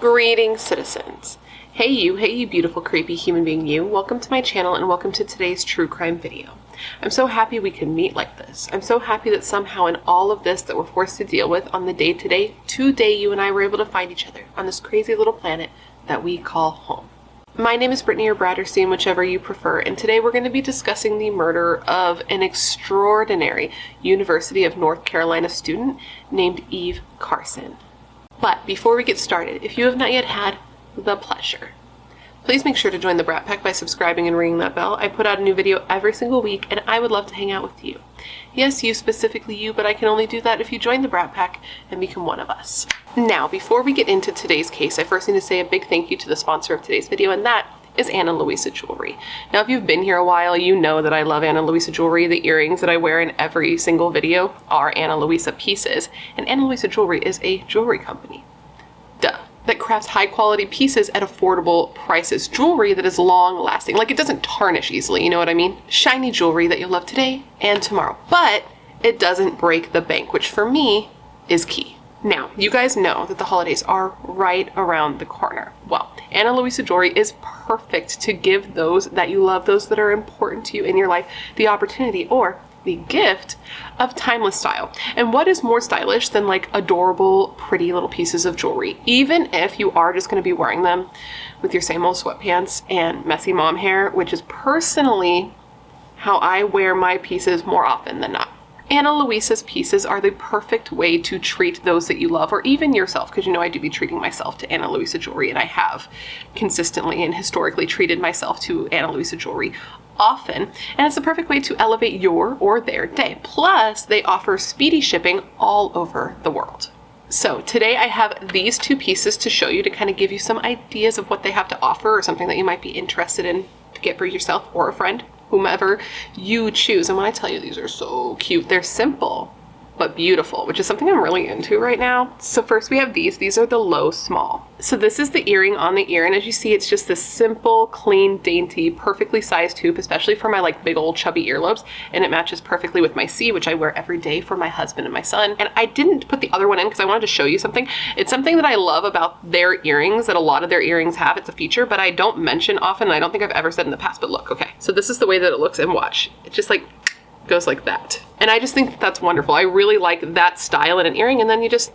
Greetings, citizens. Hey you beautiful creepy human being you. Welcome to my channel and welcome to today's true crime video. I'm so happy we can meet like this. I'm so happy that somehow in all of this that we're forced to deal with on the day-to-day, today you and I were able to find each other on this crazy little planet that we call home. My name is Brittany or Bratterstein, whichever you prefer, and today we're going to be discussing the murder of an extraordinary University of North Carolina student named Eve Carson. But before we get started, if you have not yet had the pleasure, please make sure to join the Brat Pack by subscribing and ringing that bell. I put out a new video every single week and I would love to hang out with you. Yes, you, specifically you, but I can only do that if you join the Brat Pack and become one of us. Now, before we get into today's case, I first need to say a big thank you to the sponsor of today's video, and that is Ana Luisa Jewelry. Now, if you've been here a while, you know that I love Ana Luisa Jewelry. The earrings that I wear in every single video are Ana Luisa pieces, and Ana Luisa Jewelry is a jewelry company. Duh. That crafts high quality pieces at affordable prices. Jewelry that is long lasting. Like, it doesn't tarnish easily, you know what I mean? Shiny jewelry that you'll love today and tomorrow. But it doesn't break the bank, which for me is key. Now, you guys know that the holidays are right around the corner. Well, Ana Luisa Jewelry is perfect to give those that you love, those that are important to you in your life, the opportunity or the gift of timeless style. And what is more stylish than like adorable, pretty little pieces of jewelry? Even if you are just going to be wearing them with your same old sweatpants and messy mom hair, which is personally how I wear my pieces more often than not. Ana Luisa's pieces are the perfect way to treat those that you love, or even yourself, because you know I do be treating myself to Ana Luisa Jewelry, and I have consistently and historically treated myself to Ana Luisa Jewelry often, and it's the perfect way to elevate your or their day. Plus, they offer speedy shipping all over the world. So today I have these two pieces to show you to kind of give you some ideas of what they have to offer, or something that you might be interested in to get for yourself or a friend, whomever you choose. And when I tell you these are so cute, they're simple but beautiful, which is something I'm really into right now. So first we have these. These are the low small. So this is the earring on the ear, and as you see, it's just this simple, clean, dainty, perfectly sized hoop, especially for my like big old chubby earlobes, and it matches perfectly with my C, which I wear every day for my husband and my son. And I didn't put the other one in because I wanted to show you something. It's something that I love about their earrings, that a lot of their earrings have. It's a feature, but I don't mention often, and I don't think I've ever said in the past, but look, okay. So this is the way that it looks, and watch. It just like goes like that. And I just think that's wonderful. I really like that style in an earring, and then you just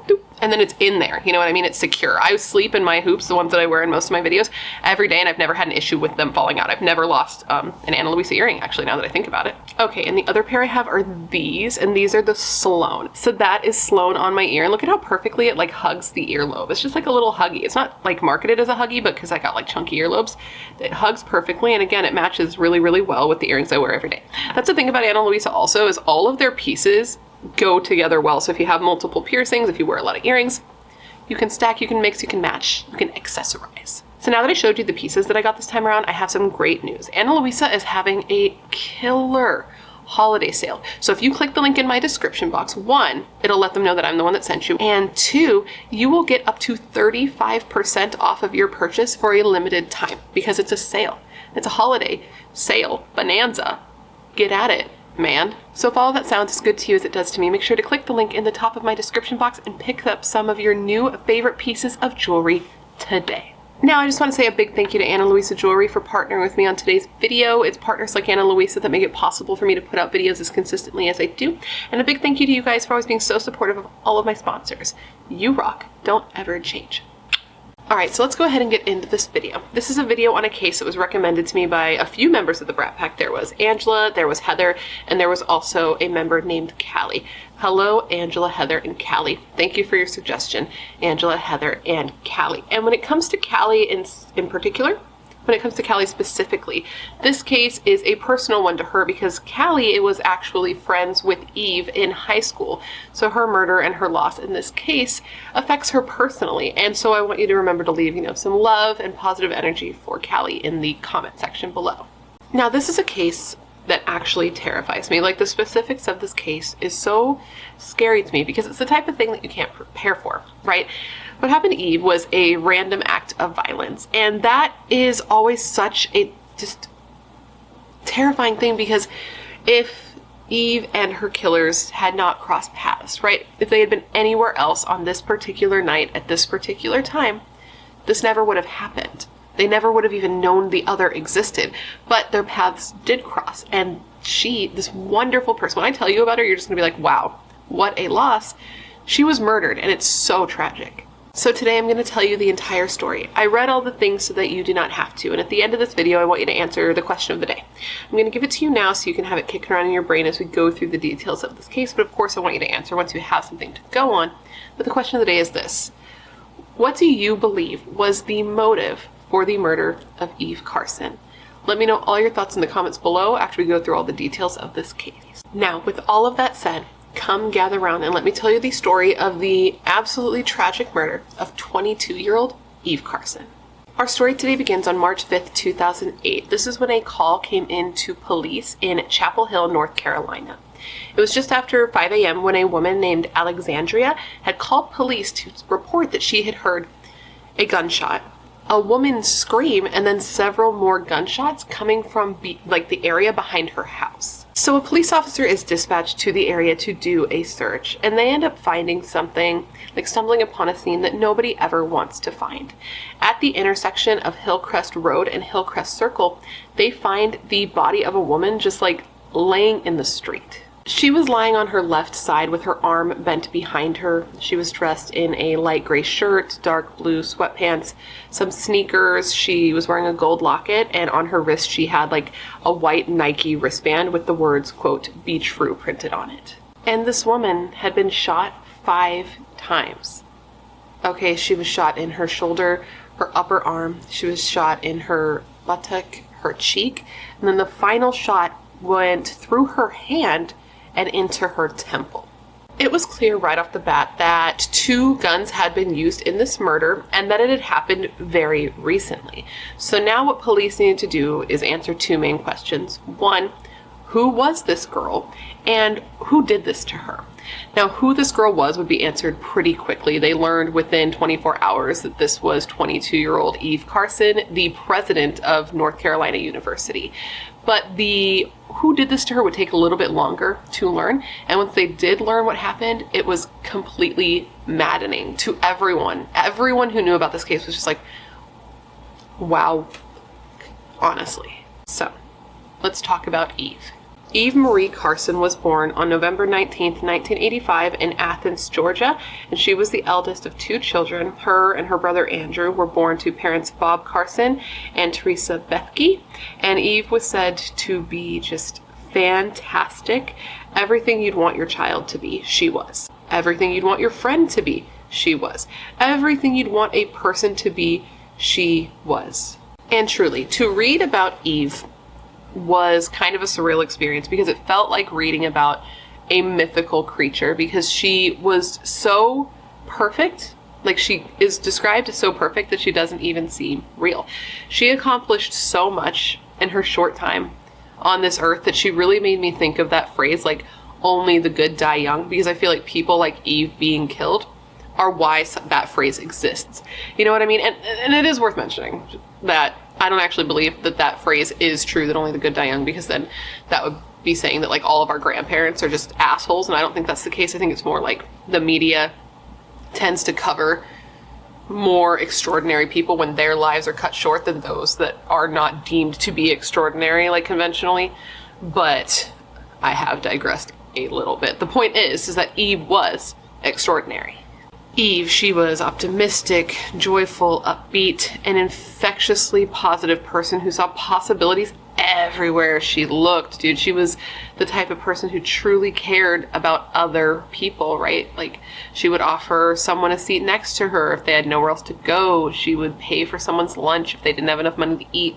doop, and then it's in there. You know what I mean? It's secure. I sleep in my hoops, the ones that I wear in most of my videos, every day, and I've never had an issue with them falling out. I've never lost an Ana Luisa earring, actually, now that I think about it. Okay, and the other pair I have are these, and these are the Sloan. So that is Sloan on my ear, and look at how perfectly it like hugs the earlobe. It's just like a little huggy. It's not like marketed as a huggy, but because I got like chunky earlobes, it hugs perfectly, and again, it matches really, really well with the earrings I wear every day. That's the thing about Ana Luisa also, is all of their pieces go together well. So if you have multiple piercings, if you wear a lot of earrings, you can stack, you can mix, you can match, you can accessorize. So now that I showed you the pieces that I got this time around, I have some great news. Ana Luisa is having a killer holiday sale. So if you click the link in my description box, 1, it'll let them know that I'm the one that sent you, and 2, you will get up to 35% off of your purchase for a limited time, because it's a sale. It's a holiday sale, bonanza. Get at it, man. So if all of that sounds as good to you as it does to me, make sure to click the link in the top of my description box and pick up some of your new favorite pieces of jewelry today. Now, I just want to say a big thank you to Ana Luisa Jewelry for partnering with me on today's video. It's partners like Ana Luisa that make it possible for me to put out videos as consistently as I do. And a big thank you to you guys for always being so supportive of all of my sponsors. You rock. Don't ever change. Alright, so let's go ahead and get into this video. This is a video on a case that was recommended to me by a few members of the Brat Pack. There was Angela, there was Heather, and there was also a member named Callie. Hello, Angela, Heather, and Callie. Thank you for your suggestion, Angela, Heather, and Callie. And when it comes to Callie in particular, when it comes to Callie specifically, this case is a personal one to her because Callie was actually friends with Eve in high school. So her murder and her loss in this case affects her personally. And so I want you to remember to leave, some love and positive energy for Callie in the comment section below. Now, this is a case that actually terrifies me. Like, the specifics of this case is so scary to me because it's the type of thing that you can't prepare for, right? What happened to Eve was a random act of violence, and that is always such a just terrifying thing, because if Eve and her killers had not crossed paths, right? If they had been anywhere else on this particular night at this particular time, this never would have happened. They never would have even known the other existed, but their paths did cross. And she, this wonderful person, when I tell you about her, you're just gonna be like, wow, what a loss. She was murdered, and it's so tragic. So today I'm going to tell you the entire story. I read all the things so that you do not have to, and at the end of this video I want you to answer the question of the day. I'm going to give it to you now so you can have it kicking around in your brain as we go through the details of this case, but of course I want you to answer once you have something to go on. But the question of the day is this: what do you believe was the motive for the murder of Eve Carson? Let me know all your thoughts in the comments below after we go through all the details of this case. Now, with all of that said, come gather around and let me tell you the story of the absolutely tragic murder of 22-year-old Eve Carson. Our story today begins on March 5th, 2008. This is when a call came in to police in Chapel Hill, North Carolina. It was just after 5 a.m. when a woman named Alexandria had called police to report that she had heard a gunshot, a woman scream, and then several more gunshots coming from the area behind her house. So a police officer is dispatched to the area to do a search, and they end up finding something, like stumbling upon a scene that nobody ever wants to find. At the intersection of Hillcrest Road and Hillcrest Circle, they find the body of a woman just like laying in the street. She was lying on her left side with her arm bent behind her. She was dressed in a light gray shirt, dark blue sweatpants, some sneakers. She was wearing a gold locket, and on her wrist she had like a white Nike wristband with the words, quote, "Beach Fruit" printed on it. And this woman had been shot 5 times. Okay, she was shot in her shoulder, her upper arm. She was shot in her buttock, her cheek, and then the final shot went through her hand and into her temple. It was clear right off the bat that 2 guns had been used in this murder and that it had happened very recently. So now what police needed to do is answer 2 main questions. 1, who was this girl, and who did this to her? Now, who this girl was would be answered pretty quickly. They learned within 24 hours that this was 22-year-old Eve Carson, the president of North Carolina University. But the who did this to her would take a little bit longer to learn. And once they did learn what happened, it was completely maddening to everyone. Everyone who knew about this case was just like, wow, honestly. So let's talk about Eve. Eve Marie Carson was born on November 19th, 1985 in Athens, Georgia, and she was the eldest of 2 children. Her and her brother Andrew were born to parents Bob Carson and Teresa Bethke, and Eve was said to be just fantastic. Everything you'd want your child to be, she was. Everything you'd want your friend to be, she was. Everything you'd want a person to be, she was. And truly, to read about Eve was kind of a surreal experience because it felt like reading about a mythical creature, because she was so perfect. Like, she is described as so perfect that she doesn't even seem real. She accomplished so much in her short time on this earth that she really made me think of that phrase, like, only the good die young, because I feel like people like Eve being killed are why that phrase exists. You know what I mean? And it is worth mentioning that I don't actually believe that that phrase is true, that only the good die young, because then that would be saying that like all of our grandparents are just assholes, and I don't think that's the case. I think it's more like the media tends to cover more extraordinary people when their lives are cut short than those that are not deemed to be extraordinary, like conventionally. But I have digressed a little bit. The point is that Eve was extraordinary. Eve, she was optimistic, joyful, upbeat, an infectiously positive person who saw possibilities everywhere she looked, dude. She was the type of person who truly cared about other people, right? Like, she would offer someone a seat next to her if they had nowhere else to go. She would pay for someone's lunch if they didn't have enough money to eat.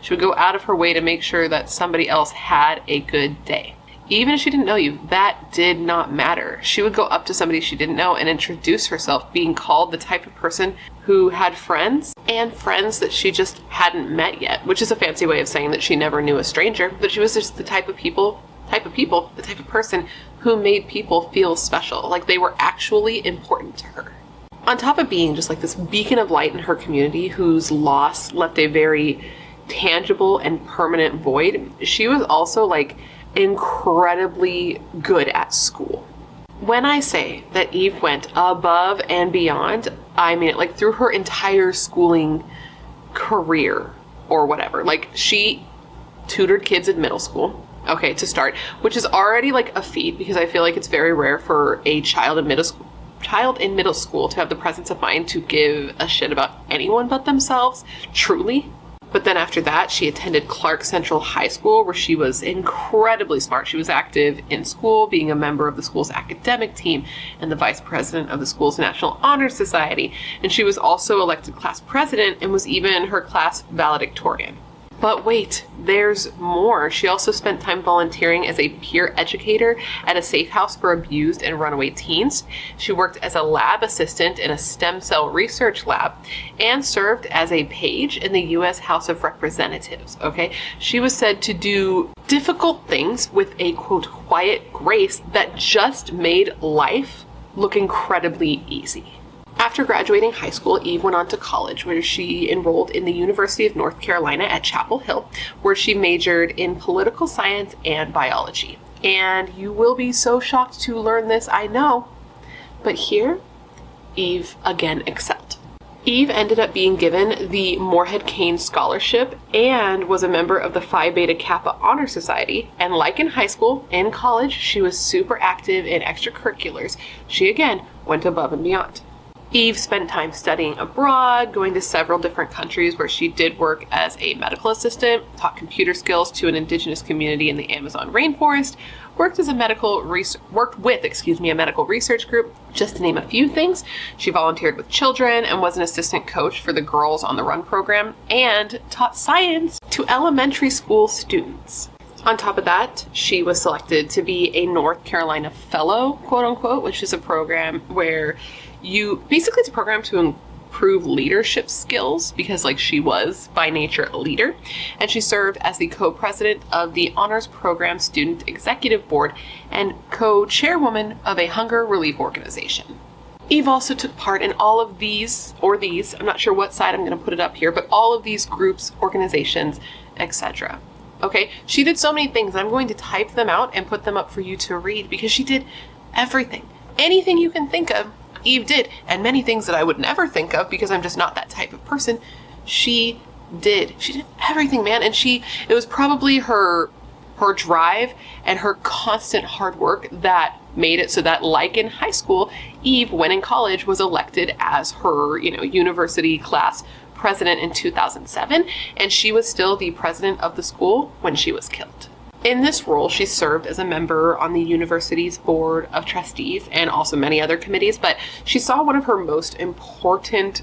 She would go out of her way to make sure that somebody else had a good day. Even if she didn't know you, that did not matter. She would go up to somebody she didn't know and introduce herself, being called the type of person who had friends, and friends that she just hadn't met yet, which is a fancy way of saying that she never knew a stranger, but she was just the type of person who made people feel special, like they were actually important to her. On top of being just like this beacon of light in her community whose loss left a very tangible and permanent void, she was also like incredibly good at school. When I say that Eve went above and beyond, I mean it, like through her entire schooling career or whatever. Like, she tutored kids in middle school, okay, to start, which is already like a feat, because I feel like it's very rare for a child in middle school to have the presence of mind to give a shit about anyone but themselves, truly. But then after that, she attended Clark Central High School, where she was incredibly smart. She was active in school, being a member of the school's academic team and the vice president of the school's National Honor Society. And she was also elected class president and was even her class valedictorian. But wait, there's more. She also spent time volunteering as a peer educator at a safe house for abused and runaway teens. She worked as a lab assistant in a stem cell research lab and served as a page in the U.S. House of Representatives, okay? She was said to do difficult things with a, quote, quiet grace that just made life look incredibly easy. After graduating high school, Eve went on to college, where she enrolled in the University of North Carolina at Chapel Hill, where she majored in political science and biology. And you will be so shocked to learn this, I know. But here, Eve again excelled. Eve ended up being given the Morehead Cain Scholarship and was a member of the Phi Beta Kappa Honor Society. And like in high school, in college, she was super active in extracurriculars. She again went above and beyond. Eve spent time studying abroad, going to several different countries where she did work as a medical assistant, taught computer skills to an indigenous community in the Amazon rainforest, worked with a medical research group, just to name a few things. She volunteered with children and was an assistant coach for the Girls on the Run program, and taught science to elementary school students. On top of that, she was selected to be a North Carolina Fellow, quote unquote, which is a program where it's a program to improve leadership skills, because like she was by nature a leader. And she served as the co-president of the Honors Program Student Executive Board and co-chairwoman of a hunger relief organization. Eve also took part in all of these, I'm not sure what side I'm going to put it up here, but all of these groups, organizations, etc. Okay, she did so many things. I'm going to type them out and put them up for you to read, because she did everything. Anything you can think of, Eve did. And many things that I would never think of, because I'm just not that type of person, she did. She did everything, man. And it was probably her drive and her constant hard work that made it so that, like in high school, Eve, when in college, was elected as her, university class president in 2007, and she was still the president of the school when she was killed. In this role, she served as a member on the university's board of trustees and also many other committees, but she saw one of her most important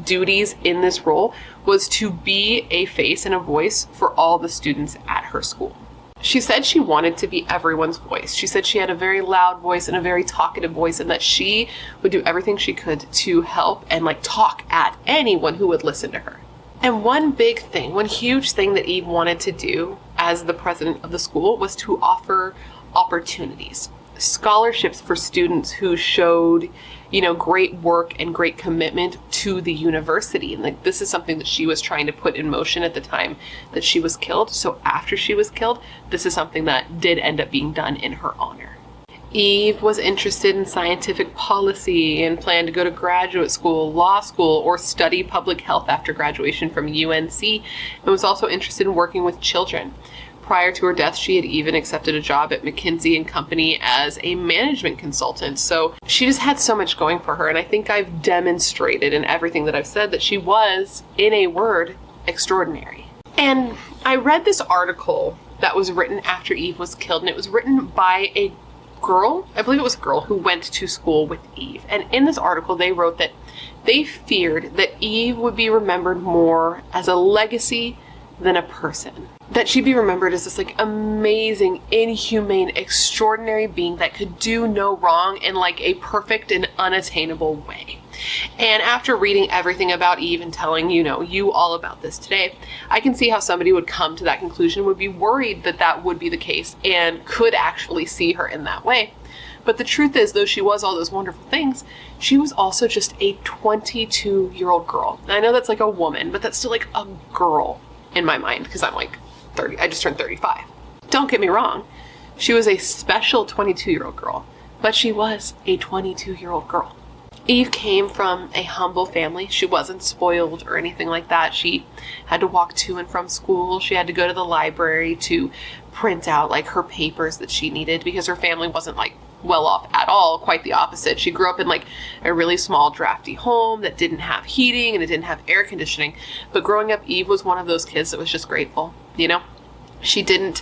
duties in this role was to be a face and a voice for all the students at her school. She said she wanted to be everyone's voice. She said she had a very loud voice and a very talkative voice, and that she would do everything she could to help and talk at anyone who would listen to her. And one huge thing that Eve wanted to do as the president of the school was to offer opportunities, scholarships for students who showed, great work and great commitment to the university. And this is something that she was trying to put in motion at the time that she was killed. So after she was killed, this is something that did end up being done in her honor. Eve was interested in scientific policy and planned to go to graduate school, law school, or study public health after graduation from UNC, and was also interested in working with children. Prior to her death, she had even accepted a job at McKinsey & Company as a management consultant. So she just had so much going for her, and I think I've demonstrated in everything that I've said that she was, in a word, extraordinary. And I read this article that was written after Eve was killed, and it was written by a girl, I believe it was a girl, who went to school with Eve. And in this article, they wrote that they feared that Eve would be remembered more as a legacy than a person. That she'd be remembered as this amazing, inhumane, extraordinary being that could do no wrong in a perfect and unattainable way. And after reading everything about Eve and telling you all about this today, I can see how somebody would come to that conclusion, would be worried that that would be the case and could actually see her in that way. But the truth is, though she was all those wonderful things, she was also just a 22-year-old girl. And I know that's a woman, but that's still a girl in my mind, because I'm 30. I just turned 35. Don't get me wrong. She was a special 22-year-old girl, but she was a 22-year-old girl. Eve came from a humble family. She wasn't spoiled or anything like that. She had to walk to and from school. She had to go to the library to print out like her papers that she needed because her family wasn't like well off at all. Quite the opposite. She grew up in like a really small drafty home that didn't have heating and it didn't have air conditioning. But growing up, Eve was one of those kids that was just grateful, you know? She didn't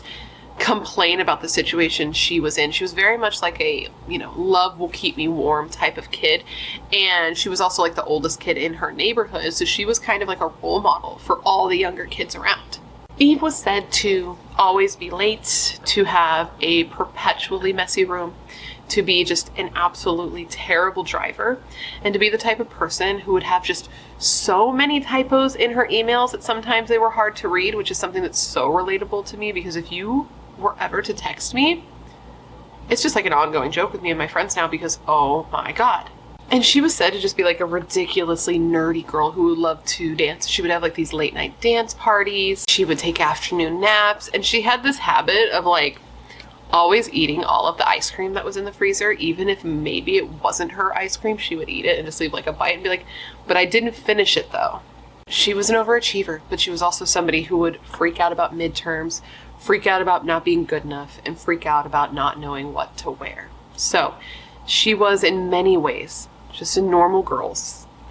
complain about the situation she was in. She was very much like a, love will keep me warm type of kid. And she was also like the oldest kid in her neighborhood. So she was kind of like a role model for all the younger kids around. Eve was said to always be late, to have a perpetually messy room, to be just an absolutely terrible driver, and to be the type of person who would have just so many typos in her emails that sometimes they were hard to read, which is something that's so relatable to me because if you were ever to text me, it's just like an ongoing joke with me and my friends now because, oh my God. And she was said to just be like a ridiculously nerdy girl who loved to dance. She would have like these late night dance parties. She would take afternoon naps. And she had this habit of like always eating all of the ice cream that was in the freezer. Even if maybe it wasn't her ice cream, she would eat it and just leave like a bite and be like, but I didn't finish it though. She was an overachiever, but she was also somebody who would freak out about midterms, freak out about not being good enough, and freak out about not knowing what to wear. So she was in many ways just a normal girl,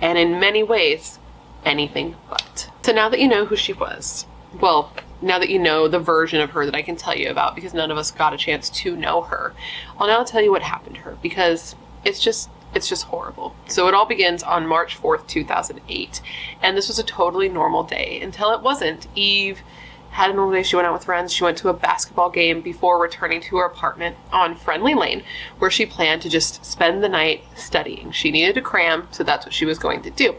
and in many ways anything but. So now that you know who she was, well, now that you know the version of her that I can tell you about, because none of us got a chance to know her, I'll now tell you what happened to her, because it's just horrible. So it all begins on March 4th, 2008, and this was a totally normal day until it wasn't. Eve had a normal day. She went out with friends. She went to a basketball game before returning to her apartment on Friendly Lane, where she planned to just spend the night studying. She needed to cram, so that's what she was going to do.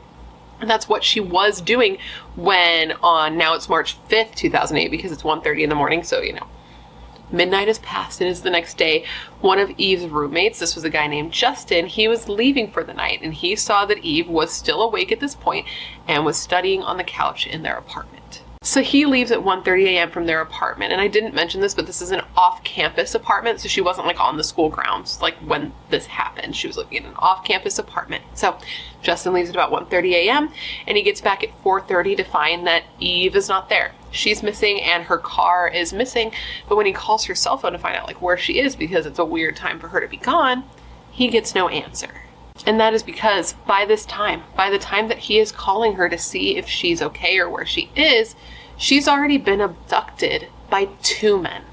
And that's what she was doing when now it's March 5th, 2008, because it's 1:30 in the morning, so, midnight has passed and it's the next day. One of Eve's roommates, this was a guy named Justin, he was leaving for the night, and he saw that Eve was still awake at this point and was studying on the couch in their apartment. So he leaves at 1:30 a.m. from their apartment, and I didn't mention this, but this is an off-campus apartment, so she wasn't like on the school grounds like when this happened. She was living in an off-campus apartment. So Justin leaves at about 1:30 a.m. and he gets back at 4:30 to find that Eve is not there. She's missing and her car is missing, but when he calls her cell phone to find out like where she is, because it's a weird time for her to be gone, he gets no answer. And that is because by the time that he is calling her to see if she's okay or where she is, she's already been abducted by two men.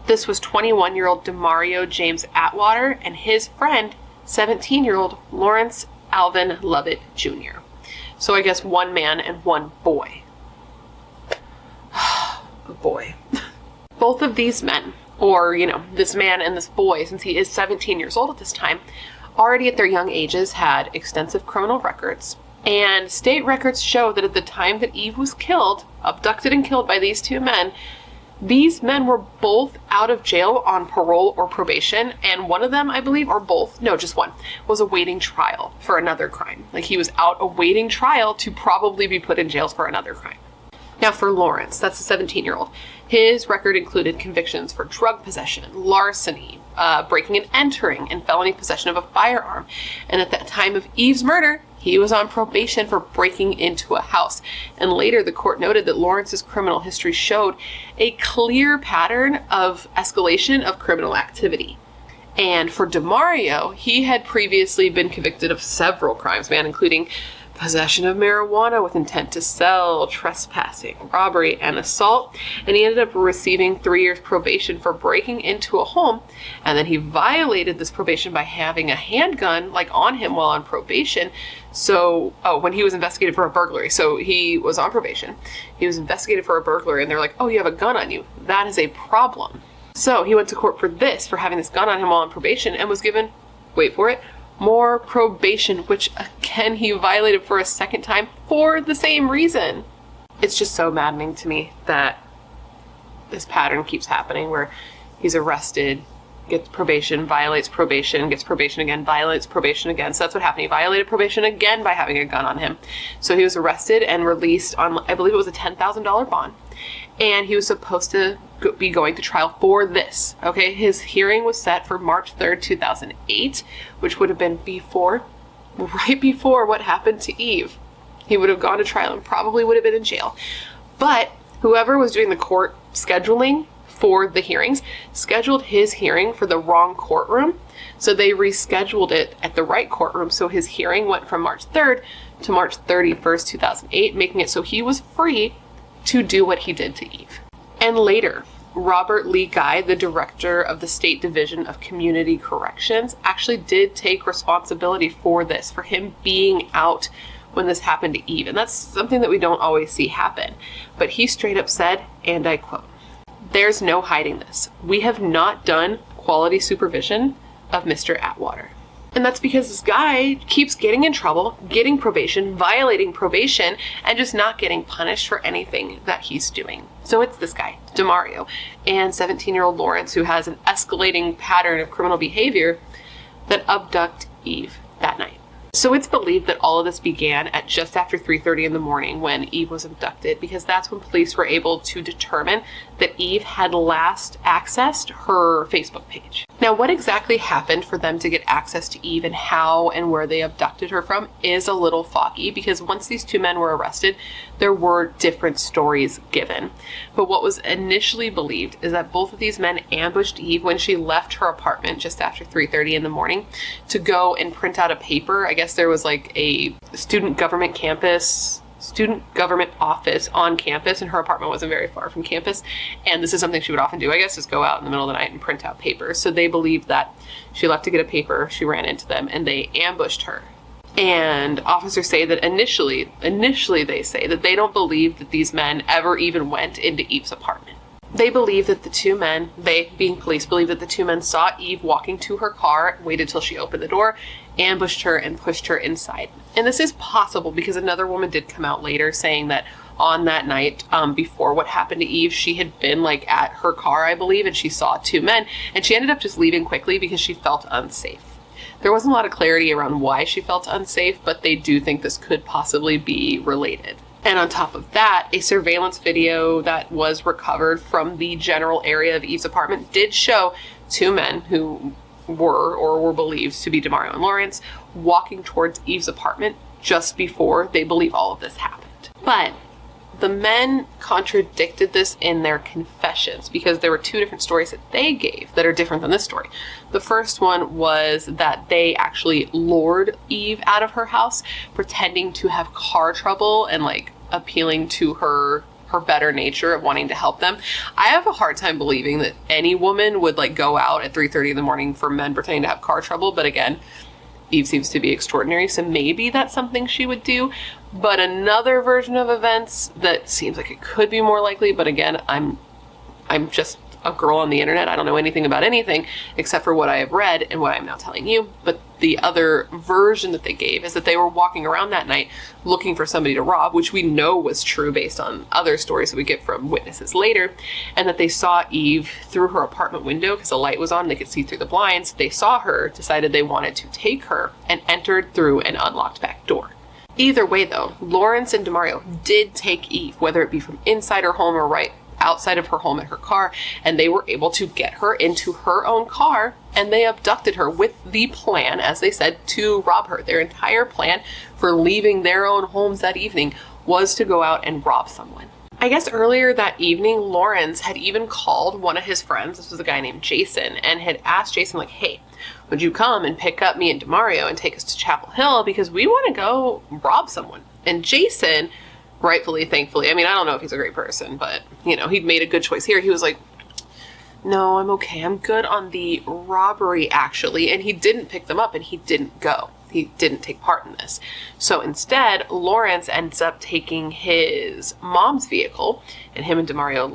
This was 21-year-old Demario James Atwater and his friend, 17-year-old Lawrence Alvin Lovett Jr. So I guess one man and one boy. A boy. Both of these men, or, this man and this boy, since he is 17 years old at this time, already at their young ages had extensive criminal records, and state records show that at the time that Eve was killed, abducted and killed by these two men, these men were both out of jail on parole or probation, and one of them, I believe, or both, no, just one, was awaiting trial for another crime. Like he was out awaiting trial to probably be put in jail for another crime. Now for Lawrence, that's a 17-year-old, his record included convictions for drug possession, larceny, breaking and entering, and felony possession of a firearm. And at the time of Eve's murder, he was on probation for breaking into a house. And later, the court noted that Lawrence's criminal history showed a clear pattern of escalation of criminal activity. And for Demario, he had previously been convicted of several crimes, including possession of marijuana with intent to sell, trespassing, robbery, and assault. And he ended up receiving 3 years probation for breaking into a home. And then he violated this probation by having a handgun on him while on probation. So, when he was investigated for a burglary. So he was on probation. He was investigated for a burglary, and they're like, oh, you have a gun on you. That is a problem. So he went to court for having this gun on him while on probation, and was given, wait for it, more probation, which again he violated for a second time for the same reason. It's just so maddening to me that this pattern keeps happening where he's arrested, gets probation, violates probation, gets probation again, violates probation again. So that's what happened. He violated probation again by having a gun on him. So he was arrested and released on, I believe it was a $10,000 bond. and he was supposed to be going to trial for this. Okay, his hearing was set for March 3rd, 2008, which would have been right before what happened to Eve. He would have gone to trial and probably would have been in jail. But whoever was doing the court scheduling for the hearings scheduled his hearing for the wrong courtroom. So they rescheduled it at the right courtroom. So his hearing went from March 3rd to March 31st, 2008, making it so he was free to do what he did to Eve. And later, Robert Lee Guy, the director of the State Division of Community Corrections, actually did take responsibility for this, for him being out when this happened to Eve. And that's something that we don't always see happen. But he straight up said, and I quote, "There's no hiding this. We have not done quality supervision of Mr. Atwater." And that's because this guy keeps getting in trouble, getting probation, violating probation, and just not getting punished for anything that he's doing. So it's this guy, DeMario, and 17-year-old Lawrence, who has an escalating pattern of criminal behavior, that abduct Eve that night. So it's believed that all of this began at just after 3:30 in the morning when Eve was abducted, because that's when police were able to determine that Eve had last accessed her Facebook page. Now, what exactly happened for them to get access to Eve and how and where they abducted her from is a little foggy, because once these two men were arrested, there were different stories given. But what was initially believed is that both of these men ambushed Eve when she left her apartment just after 3:30 in the morning to go and print out a paper. I guess there was like a student government office on campus, and her apartment wasn't very far from campus. And this is something she would often do, I guess, is go out in the middle of the night and print out papers. So they believed that she left to get a paper, she ran into them, and they ambushed her. And officers say that initially they say that they don't believe that these men ever even went into Eve's apartment. They believe that the two men, they being police, believe that the two men saw Eve walking to her car, waited till she opened the door, ambushed her, and pushed her inside. And this is possible because another woman did come out later saying that on that night, before what happened to Eve, she had been like at her car, I believe, and she saw two men, and she ended up just leaving quickly because she felt unsafe. There wasn't a lot of clarity around why she felt unsafe, but they do think this could possibly be related. And on top of that, a surveillance video that was recovered from the general area of Eve's apartment did show two men who were believed to be DeMario and Lawrence walking towards Eve's apartment just before they believe all of this happened. But the men contradicted this in their confessions because there were two different stories that they gave that are different than this story. The first one was that they actually lured Eve out of her house, pretending to have car trouble and like appealing to her better nature of wanting to help them. I have a hard time believing that any woman would like go out at 3:30 in the morning for men pretending to have car trouble. But again, Eve seems to be extraordinary, so maybe that's something she would do. But another version of events that seems like it could be more likely, but again, I'm just a girl on the internet. I don't know anything about anything except for what I have read and what I'm now telling you. But the other version that they gave is that they were walking around that night looking for somebody to rob, which we know was true based on other stories that we get from witnesses later, and that they saw Eve through her apartment window because the light was on, they could see through the blinds. They saw her, decided they wanted to take her, and entered through an unlocked back door. Either way though, Lawrence and DeMario did take Eve, whether it be from inside her home or right outside of her home at her car, and they were able to get her into her own car, and they abducted her with the plan, as they said, to rob her. Their entire plan for leaving their own homes that evening was to go out and rob someone. I guess earlier that evening, Lawrence had even called one of his friends, this was a guy named Jason, and had asked Jason, like, hey, would you come and pick up me and DeMario and take us to Chapel Hill because we want to go rob someone? And Jason, rightfully, thankfully, I mean, I don't know if he's a great person, but, you know, he'd made a good choice here. He was like, no, I'm okay. I'm good on the robbery, actually. And he didn't pick them up, and he didn't go. He didn't take part in this. So instead, Lawrence ends up taking his mom's vehicle, and him and DeMario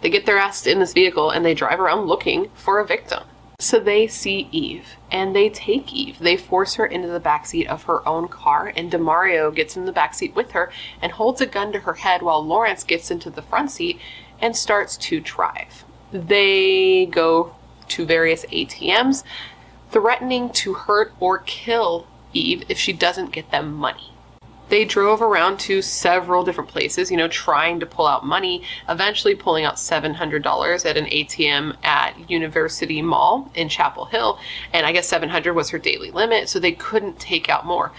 they get their ass in this vehicle, and they drive around looking for a victim. So they see Eve, and they take Eve. They force her into the backseat of her own car, and DeMario gets in the backseat with her and holds a gun to her head while Lawrence gets into the front seat and starts to drive. They go to various ATMs, threatening to hurt or kill Eve if she doesn't get them money. They drove around to several different places, trying to pull out money, eventually pulling out $700 at an ATM at University Mall in Chapel Hill. And I guess $700 was her daily limit, so they couldn't take out more,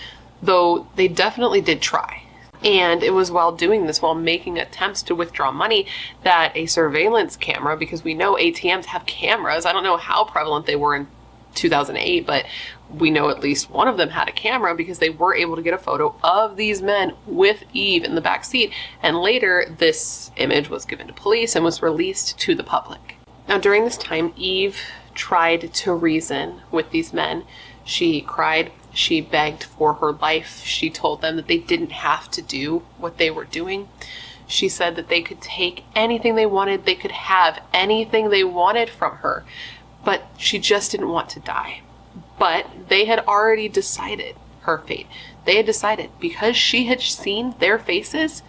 though they definitely did try. And it was while doing this, while making attempts to withdraw money, that a surveillance camera, because we know ATMs have cameras. I don't know how prevalent they were in 2008, but we know at least one of them had a camera because they were able to get a photo of these men with Eve in the back seat. And later, this image was given to police and was released to the public. Now, during this time, Eve tried to reason with these men. She cried. She begged for her life. She told them that they didn't have to do what they were doing. She said that they could take anything they wanted. They could have anything they wanted from her. But she just didn't want to die. But they had already decided her fate. They had decided because she had seen their faces,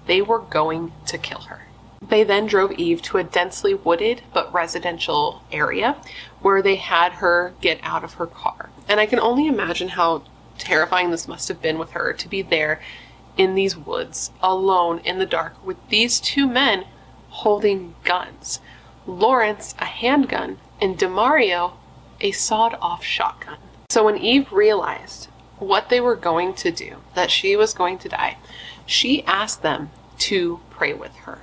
they were going to kill her. They then drove Eve to a densely wooded but residential area where they had her get out of her car. And I can only imagine how terrifying this must have been with her to be there in these woods, alone in the dark, with these two men holding guns. Lawrence, a handgun, and DeMario, a sawed-off shotgun. So when Eve realized what they were going to do, that she was going to die, she asked them to pray with her.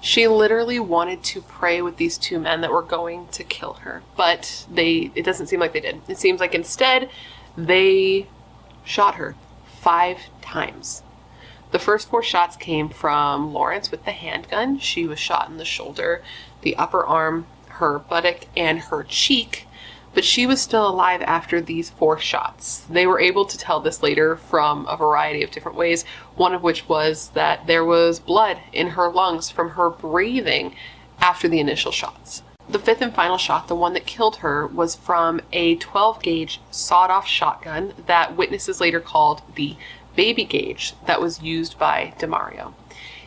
She literally wanted to pray with these two men that were going to kill her, but it doesn't seem like they did. It seems like instead they shot her 5 times. The first 4 shots came from Lawrence with the handgun. She was shot in the shoulder, the upper arm, her buttock, and her cheek, but she was still alive after these 4 shots. They were able to tell this later from a variety of different ways, one of which was that there was blood in her lungs from her breathing after the initial shots. The 5th and final shot, the one that killed her, was from a 12-gauge sawed-off shotgun that witnesses later called the baby gauge that was used by DeMario.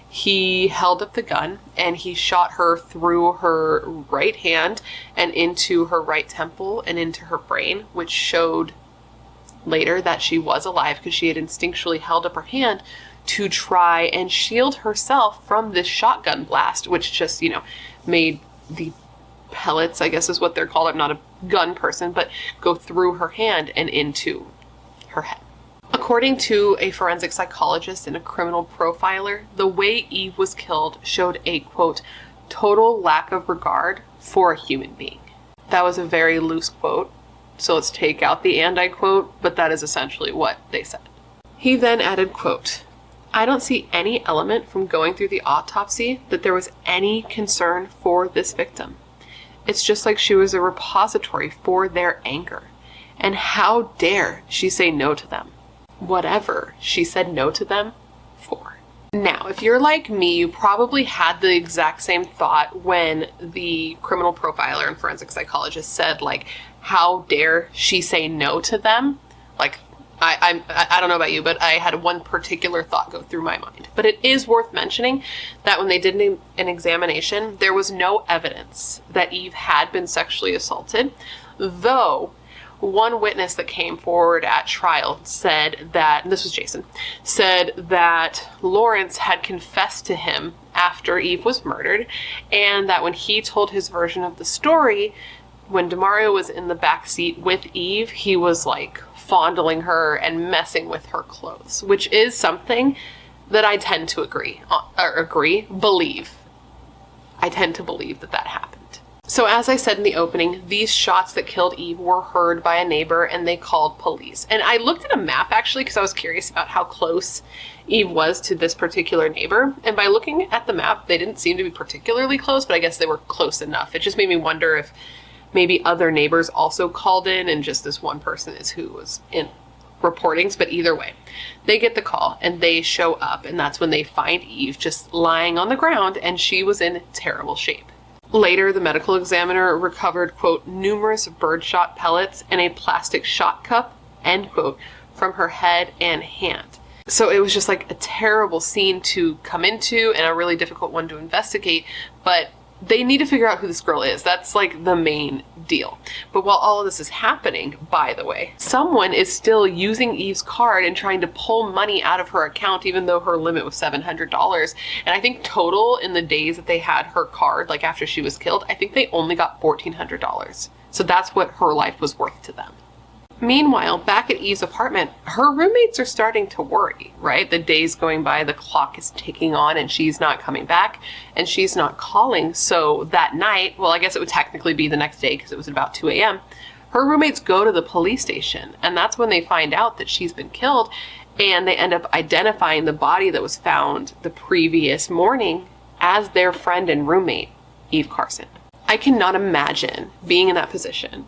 He held up the gun and he shot her through her right hand and into her right temple and into her brain, which showed later that she was alive because she had instinctually held up her hand to try and shield herself from this shotgun blast, which just, made the pellets, I guess is what they're called. I'm not a gun person, but go through her hand and into her head. According to a forensic psychologist and a criminal profiler, the way Eve was killed showed a, quote, total lack of regard for a human being. That was a very loose quote, so let's take out the and I quote, but that is essentially what they said. He then added, quote, I don't see any element from going through the autopsy that there was any concern for this victim. It's just like she was a repository for their anger. And how dare she say no to them? Whatever she said no to them for. Now, if you're like me, you probably had the exact same thought when the criminal profiler and forensic psychologist said, how dare she say no to them? I don't know about you, but I had one particular thought go through my mind. But it is worth mentioning that when they did an examination, there was no evidence that Eve had been sexually assaulted, though one witness that came forward at trial said that, and this was Jason, said that Lawrence had confessed to him after Eve was murdered, and that when he told his version of the story, when DeMario was in the back seat with Eve, he was fondling her and messing with her clothes, which is something that I tend to believe. I tend to believe that happened. So as I said in the opening, these shots that killed Eve were heard by a neighbor and they called police. And I looked at a map actually because I was curious about how close Eve was to this particular neighbor. And by looking at the map, they didn't seem to be particularly close, but I guess they were close enough. It just made me wonder if maybe other neighbors also called in and just this one person is who was in reportings. But either way, they get the call and they show up, and that's when they find Eve just lying on the ground, and she was in terrible shape. Later, the medical examiner recovered, quote, numerous birdshot pellets and a plastic shot cup, end quote, from her head and hand. So it was just a terrible scene to come into and a really difficult one to investigate. But they need to figure out who this girl is. That's like the main deal. But while all of this is happening, by the way, someone is still using Eve's card and trying to pull money out of her account, even though her limit was $700. And I think total in the days that they had her card, like after she was killed, I think they only got $1,400. So that's what her life was worth to them. Meanwhile, back at Eve's apartment, her roommates are starting to worry, right? The day's going by, the clock is ticking on, and she's not coming back, and she's not calling. So that night, well, I guess it would technically be the next day because it was about 2 a.m., her roommates go to the police station, and that's when they find out that she's been killed, and they end up identifying the body that was found the previous morning as their friend and roommate, Eve Carson. I cannot imagine being in that position,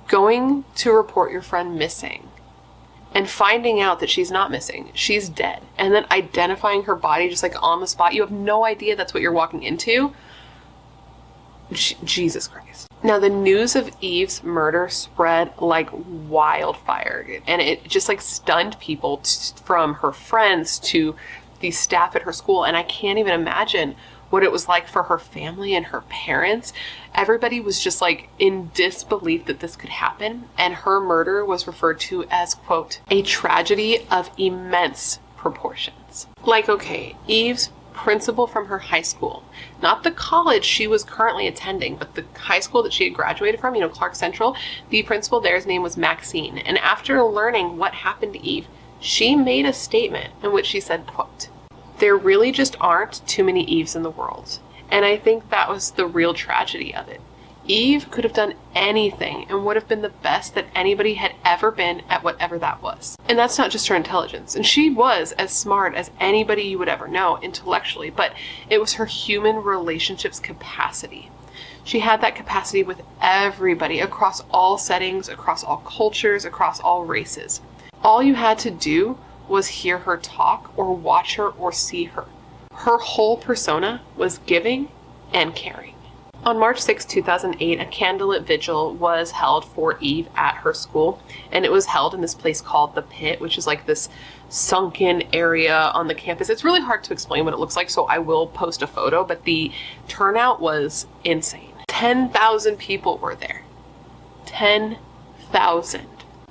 going to report your friend missing and finding out that she's not missing, she's dead, and then identifying her body just like on the spot. You have no idea that's what you're walking into. Jesus Christ. Now, the news of Eve's murder spread like wildfire, and it just like stunned people from her friends to the staff at her school. And I can't even imagine what it was like for her family and her parents. Everybody was just like in disbelief that this could happen. And her murder was referred to as, quote, a tragedy of immense proportions. Like, okay, Eve's principal from her high school, not the college she was currently attending, but the high school that she had graduated from, Clark Central, the principal there's name was Maxine. And after learning what happened to Eve, she made a statement in which she said, quote, there really just aren't too many Eves in the world. And I think that was the real tragedy of it. Eve could have done anything and would have been the best that anybody had ever been at whatever that was. And that's not just her intelligence. And she was as smart as anybody you would ever know intellectually, but it was her human relationships capacity. She had that capacity with everybody across all settings, across all cultures, across all races. All you had to do was hear her talk or watch her or see her. Her whole persona was giving and caring. On March 6, 2008, a candlelit vigil was held for Eve at her school, and it was held in this place called the Pit, which is like this sunken area on the campus. It's really hard to explain what it looks like, so I will post a photo, but the turnout was insane. 10,000 people were there. 10,000.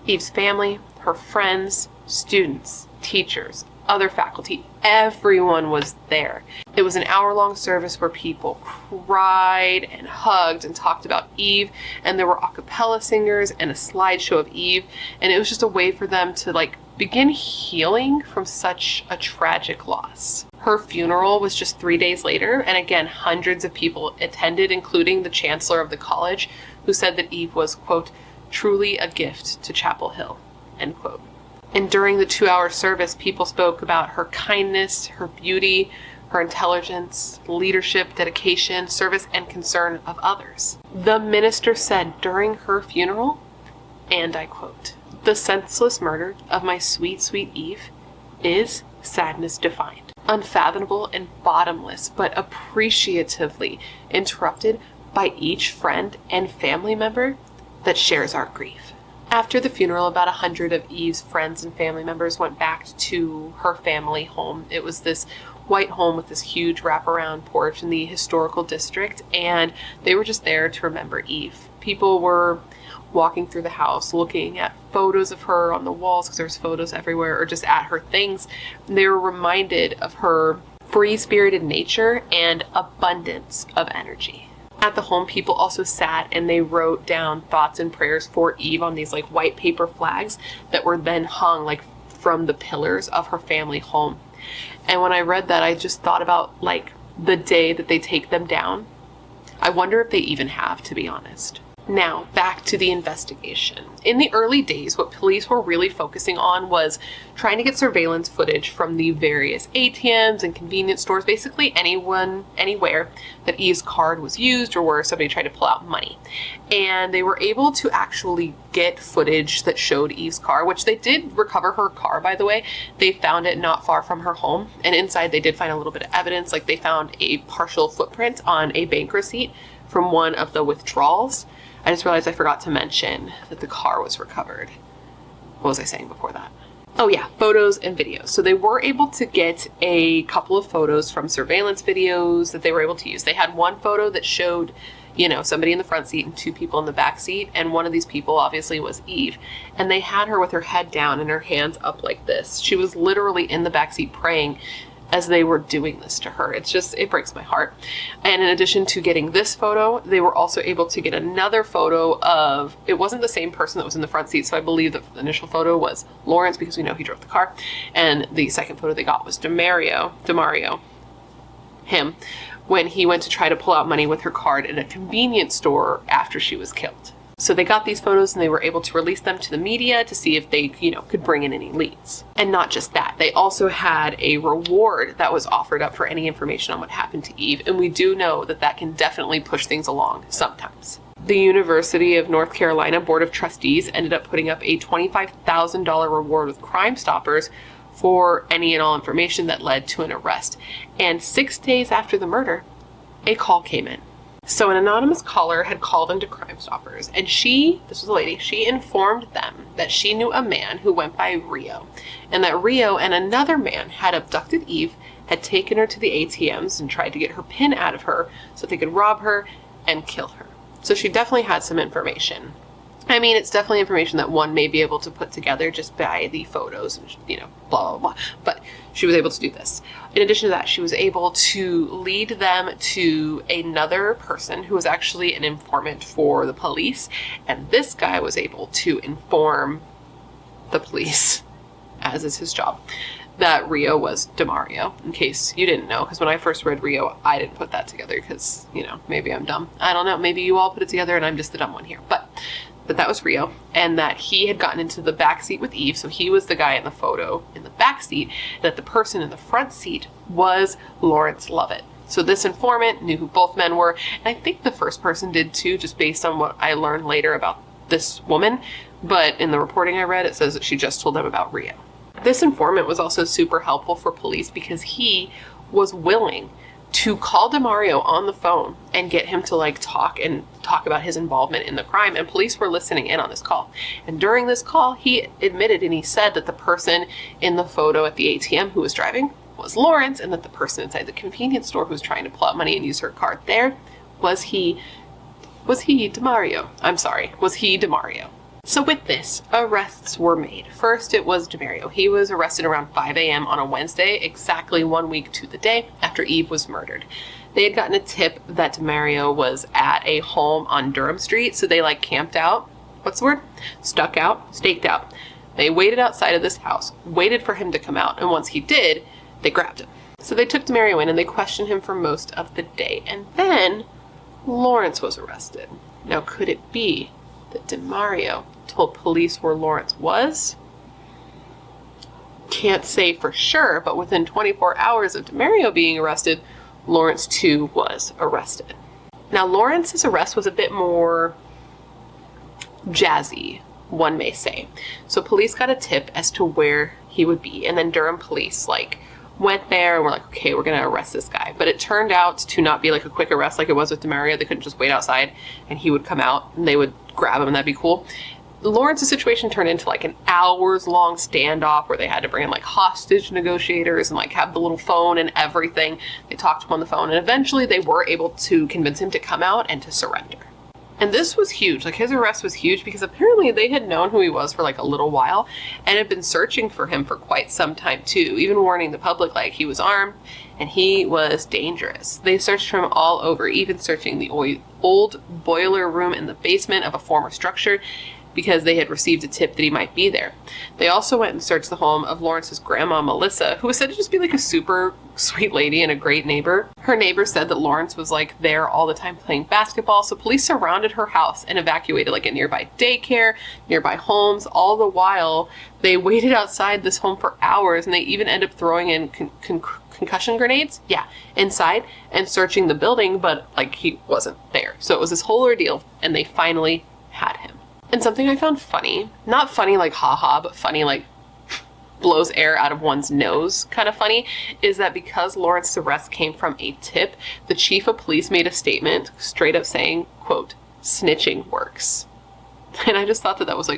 Eve's family, her friends, students, teachers, other faculty, everyone was there. It was an hour-long service where people cried and hugged and talked about Eve, and there were a cappella singers and a slideshow of Eve, and it was just a way for them to begin healing from such a tragic loss. Her funeral was just 3 days later, and again, hundreds of people attended, including the chancellor of the college, who said that Eve was, quote, truly a gift to Chapel Hill, end quote. And during the 2-hour service, people spoke about her kindness, her beauty, her intelligence, leadership, dedication, service, and concern of others. The minister said during her funeral, and I quote, the senseless murder of my sweet, sweet Eve is sadness defined, unfathomable and bottomless, but appreciatively interrupted by each friend and family member that shares our grief. After the funeral, about 100 of Eve's friends and family members went back to her family home. It was this white home with this huge wraparound porch in the historical district, and they were just there to remember Eve. People were walking through the house, looking at photos of her on the walls, because there's photos everywhere, or just at her things. They were reminded of her free-spirited nature and abundance of energy. At the home, people also sat and they wrote down thoughts and prayers for Eve on these white paper flags that were then hung from the pillars of her family home. And when I read that, I just thought about the day that they take them down. I wonder if they even have, to be honest. Now, back to the investigation. In the early days, what police were really focusing on was trying to get surveillance footage from the various ATMs and convenience stores, basically anywhere that Eve's card was used or where somebody tried to pull out money. And they were able to actually get footage that showed Eve's car, which they did recover her car, by the way. They found it not far from her home, and inside they did find a little bit of evidence. They found a partial footprint on a bank receipt from one of the withdrawals. I just realized I forgot to mention that the car was recovered. What was I saying before that? Oh yeah, photos and videos. So they were able to get a couple of photos from surveillance videos that they were able to use. They had one photo that showed, you know, somebody in the front seat and two people in the back seat. And one of these people obviously was Eve. And they had her with her head down and her hands up like this. She was literally in the back seat praying as they were doing this to her. It's just, it breaks my heart. And in addition to getting this photo, they were also able to get another photo of, it wasn't the same person that was in the front seat, so I believe the initial photo was Lawrence, because we know he drove the car, and the second photo they got was Demario, him, when he went to try to pull out money with her card in a convenience store after she was killed. So they got these photos and they were able to release them to the media to see if they, you know, could bring in any leads. And not just that, they also had a reward that was offered up for any information on what happened to Eve. And we do know that that can definitely push things along sometimes. The University of North Carolina Board of Trustees ended up putting up a $25,000 reward with Crime Stoppers for any and all information that led to an arrest. And 6 days after the murder, a call came in. So an anonymous caller had called into Crime Stoppers, and this was a lady, she informed them that she knew a man who went by Rio, and that Rio and another man had abducted Eve, had taken her to the ATMs and tried to get her PIN out of her so they could rob her and kill her. So she definitely had some information. I mean, it's definitely information that one may be able to put together just by the photos and, you know, blah, blah, blah. But she was able to do this. In addition to that, she was able to lead them to another person who was actually an informant for the police. And this guy was able to inform the police, as is his job, that Rio was Demario, in case you didn't know. Because when I first read Rio, I didn't put that together because, you know, maybe I'm dumb. I don't know. Maybe you all put it together and I'm just the dumb one here. But that was Rio, and that he had gotten into the back seat with Eve, so he was the guy in the photo in the back seat, that the person in the front seat was Lawrence Lovett. So this informant knew who both men were, and I think the first person did too, just based on what I learned later about this woman, but in the reporting I read, it says that she just told them about Rio. This informant was also super helpful for police because he was willing to call Demario on the phone and get him to talk about his involvement in the crime, and police were listening in on this call. And during this call, he admitted and he said that the person in the photo at the ATM who was driving was Lawrence, and that the person inside the convenience store who was trying to pull out money and use her card there was he Demario. So with this, arrests were made. First, it was Demario. He was arrested around 5 a.m. on a Wednesday, exactly 1 week to the day after Eve was murdered. They had gotten a tip that Demario was at a home on Durham Street, so they camped out. What's the word? Staked out. They waited outside of this house, waited for him to come out, and once he did, they grabbed him. So they took Demario in and they questioned him for most of the day. And then Lawrence was arrested. Now, could it be that Demario told police where Lawrence was? Can't say for sure, but within 24 hours of Demario being arrested, Lawrence too was arrested. Now, Lawrence's arrest was a bit more jazzy, one may say. So police got a tip as to where he would be, and then Durham police went there and were okay, we're gonna arrest this guy. But it turned out to not be a quick arrest like it was with Demario. They couldn't just wait outside and he would come out and they would grab him and that'd be cool. Lawrence's situation turned into an hours-long standoff where they had to bring in hostage negotiators and have the little phone and everything. They talked to him on the phone, and eventually they were able to convince him to come out and to surrender. And this was huge. His arrest was huge because apparently they had known who he was for a little while and had been searching for him for quite some time too, even warning the public he was armed and he was dangerous. They searched for him all over, even searching the old boiler room in the basement of a former structure, because they had received a tip that he might be there. They also went and searched the home of Lawrence's grandma, Melissa, who was said to just be a super sweet lady and a great neighbor. Her neighbor said that Lawrence was there all the time playing basketball, so police surrounded her house and evacuated a nearby daycare, nearby homes. All the while, they waited outside this home for hours, and they even ended up throwing in concussion grenades, inside, and searching the building, but he wasn't there. So it was this whole ordeal, and they finally had him. And something I found funny, not funny haha, but funny blows air out of one's nose kind of funny, is that because Lawrence's arrest came from a tip, the chief of police made a statement straight up saying, quote, "snitching works." And I just thought that was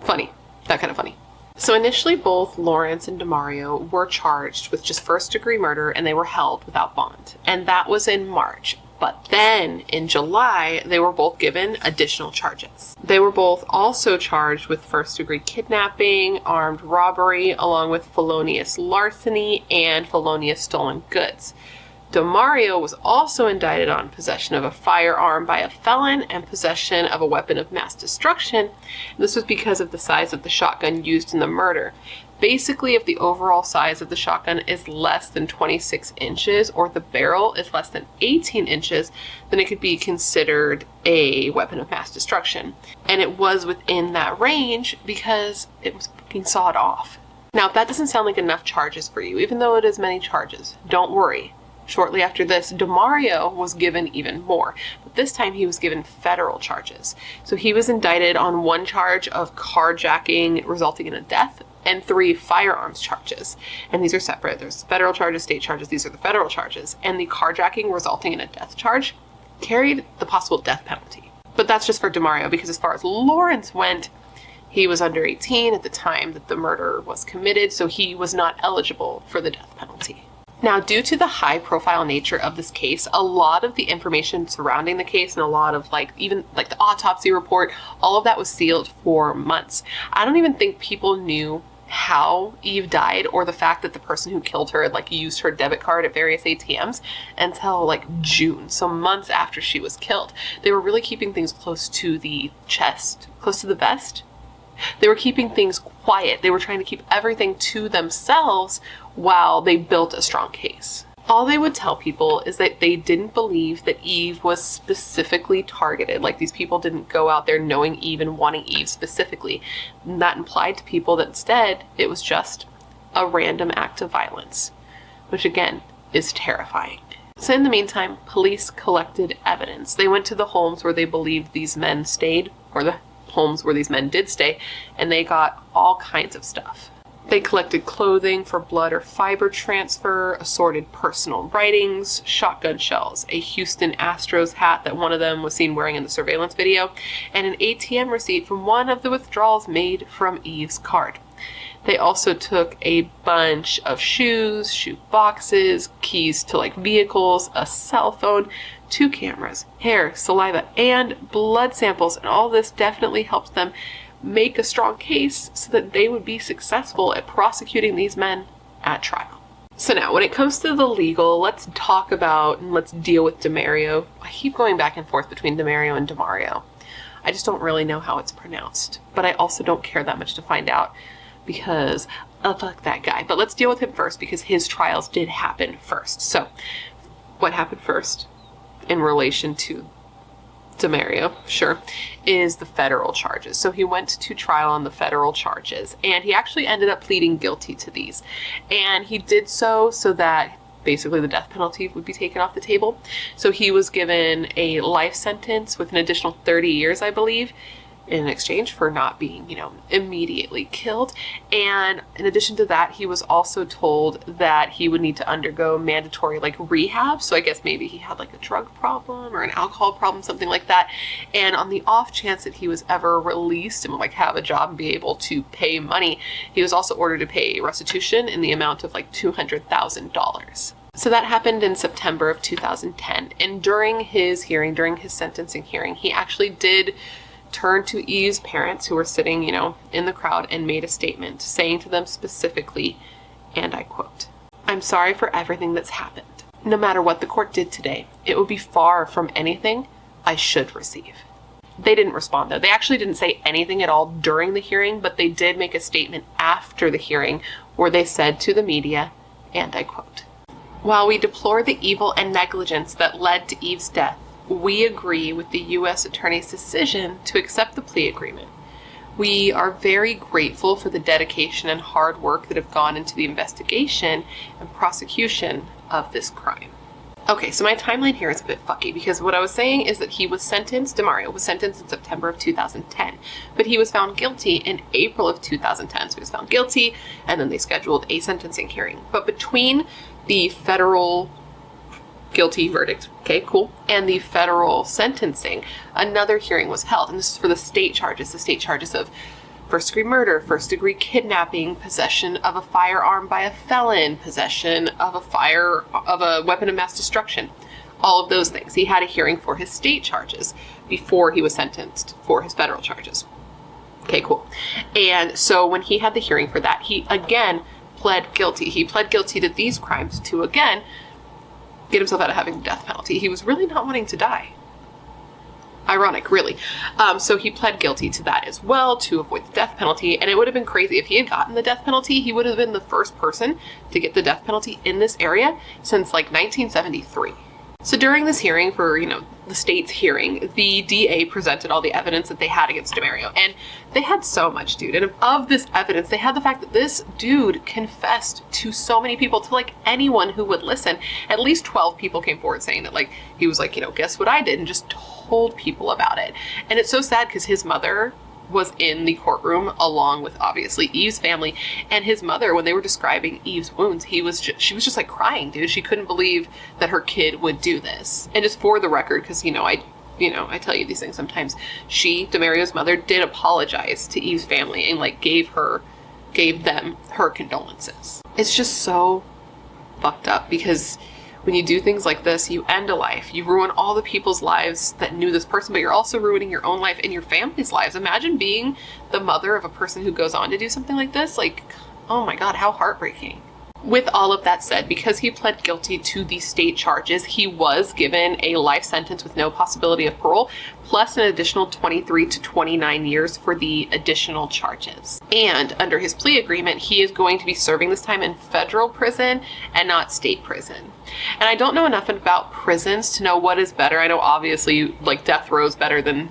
funny, that kind of funny. So initially, both Lawrence and DeMario were charged with just first-degree murder, and they were held without bond. And that was in March. But then, in July, they were both given additional charges. They were both also charged with first-degree kidnapping, armed robbery, along with felonious larceny and felonious stolen goods. DeMario was also indicted on possession of a firearm by a felon and possession of a weapon of mass destruction. This was because of the size of the shotgun used in the murder. Basically, if the overall size of the shotgun is less than 26 inches or the barrel is less than 18 inches, then it could be considered a weapon of mass destruction. And it was within that range because it was being sawed off. Now, if that doesn't sound like enough charges for you, even though it is many charges, don't worry. Shortly after this, DeMario was given even more, but this time he was given federal charges. So he was indicted on one charge of carjacking resulting in a death and 3 firearms charges. And these are separate. There's federal charges, state charges. These are the federal charges. And the carjacking resulting in a death charge carried the possible death penalty. But that's just for DeMario, because as far as Lawrence went, he was under 18 at the time that the murder was committed, so he was not eligible for the death penalty. Now, due to the high-profile nature of this case, a lot of the information surrounding the case and a lot of, even the autopsy report, all of that was sealed for months. I don't even think people knew how Eve died or the fact that the person who killed her had, used her debit card at various ATMs until, June, so months after she was killed. They were really keeping things close to the chest, close to the vest. They were keeping things quiet. They were trying to keep everything to themselves while they built a strong case. All they would tell people is that they didn't believe that Eve was specifically targeted. These people didn't go out there knowing Eve and wanting Eve specifically. And that implied to people that instead it was just a random act of violence, which again is terrifying. So in the meantime, police collected evidence. They went to the homes where they believed these men stayed, or the homes where these men did stay, and they got all kinds of stuff. They collected clothing for blood or fiber transfer, assorted personal writings, shotgun shells, a Houston Astros hat that one of them was seen wearing in the surveillance video, and an ATM receipt from one of the withdrawals made from Eve's card. They also took a bunch of shoes, shoe boxes, keys to vehicles, a cell phone, 2 cameras, hair, saliva, and blood samples. And all this definitely helped them make a strong case so that they would be successful at prosecuting these men at trial. So now, when it comes to the legal, let's talk about and let's deal with DeMario. I keep going back and forth between DeMario and DeMario. I just don't really know how it's pronounced, but I also don't care that much to find out because fuck that guy. But let's deal with him first because his trials did happen first. So, what happened first in relation to DeMario, is the federal charges. So he went to trial on the federal charges, and he actually ended up pleading guilty to these. And he did so that basically the death penalty would be taken off the table. So he was given a life sentence with an additional 30 years, I believe, in exchange for not being, immediately killed. And in addition to that, he was also told that he would need to undergo mandatory rehab. So I guess maybe he had a drug problem or an alcohol problem, something like that. And on the off chance that he was ever released and have a job and be able to pay money, he was also ordered to pay restitution in the amount of $200,000. So that happened in September of 2010. And during his sentencing hearing, he actually did turned to Eve's parents who were sitting, in the crowd and made a statement saying to them specifically, and I quote, "I'm sorry for everything that's happened. No matter what the court did today, it would be far from anything I should receive." They didn't respond though. They actually didn't say anything at all during the hearing, but they did make a statement after the hearing where they said to the media, and I quote, "While we deplore the evil and negligence that led to Eve's death, we agree with the U.S. Attorney's decision to accept the plea agreement. We are very grateful for the dedication and hard work that have gone into the investigation and prosecution of this crime." Okay, so my timeline here is a bit fucky because what I was saying is that DeMario was sentenced in September of 2010, but he was found guilty in April of 2010. So he was found guilty, and then they scheduled a sentencing hearing. But between the federal guilty verdict, okay, cool, and the federal sentencing, another hearing was held, and this is for the state charges of first-degree murder, first-degree kidnapping, possession of a firearm by a felon, possession of a weapon of mass destruction. All of those things. He had a hearing for his state charges before he was sentenced for his federal charges. Okay, cool. And so when he had the hearing for that, he again pled guilty. He pled guilty to these crimes to, again, get himself out of having the death penalty. He was really not wanting to die. Ironic, really. So he pled guilty to that as well to avoid the death penalty. And it would have been crazy if he had gotten the death penalty. He would have been the first person to get the death penalty in this area since like 1973. So during this hearing for, the state's hearing, the DA presented all the evidence that they had against DeMario. And they had so much, dude. And of this evidence, they had the fact that this dude confessed to so many people, to like anyone who would listen. At least 12 people came forward saying that like, he was like, guess what I did? And just told people about it. And it's so sad because his mother was in the courtroom along with obviously Eve's family, and his mother, when they were describing Eve's wounds, she was just like crying, dude. She couldn't believe that her kid would do this. And just for the record, because I tell you these things sometimes, DeMario's mother, did apologize to Eve's family and like gave them her condolences. It's just so fucked up because when you do things like this, you end a life. You ruin all the people's lives that knew this person, but you're also ruining your own life and your family's lives. Imagine being the mother of a person who goes on to do something like this. Like, oh my God, how heartbreaking. With all of that said, because he pled guilty to the state charges, he was given a life sentence with no possibility of parole, plus an additional 23 to 29 years for the additional charges. And under his plea agreement, he is going to be serving this time in federal prison and not state prison. And I don't know enough about prisons to know what is better. I know obviously like death row is better than,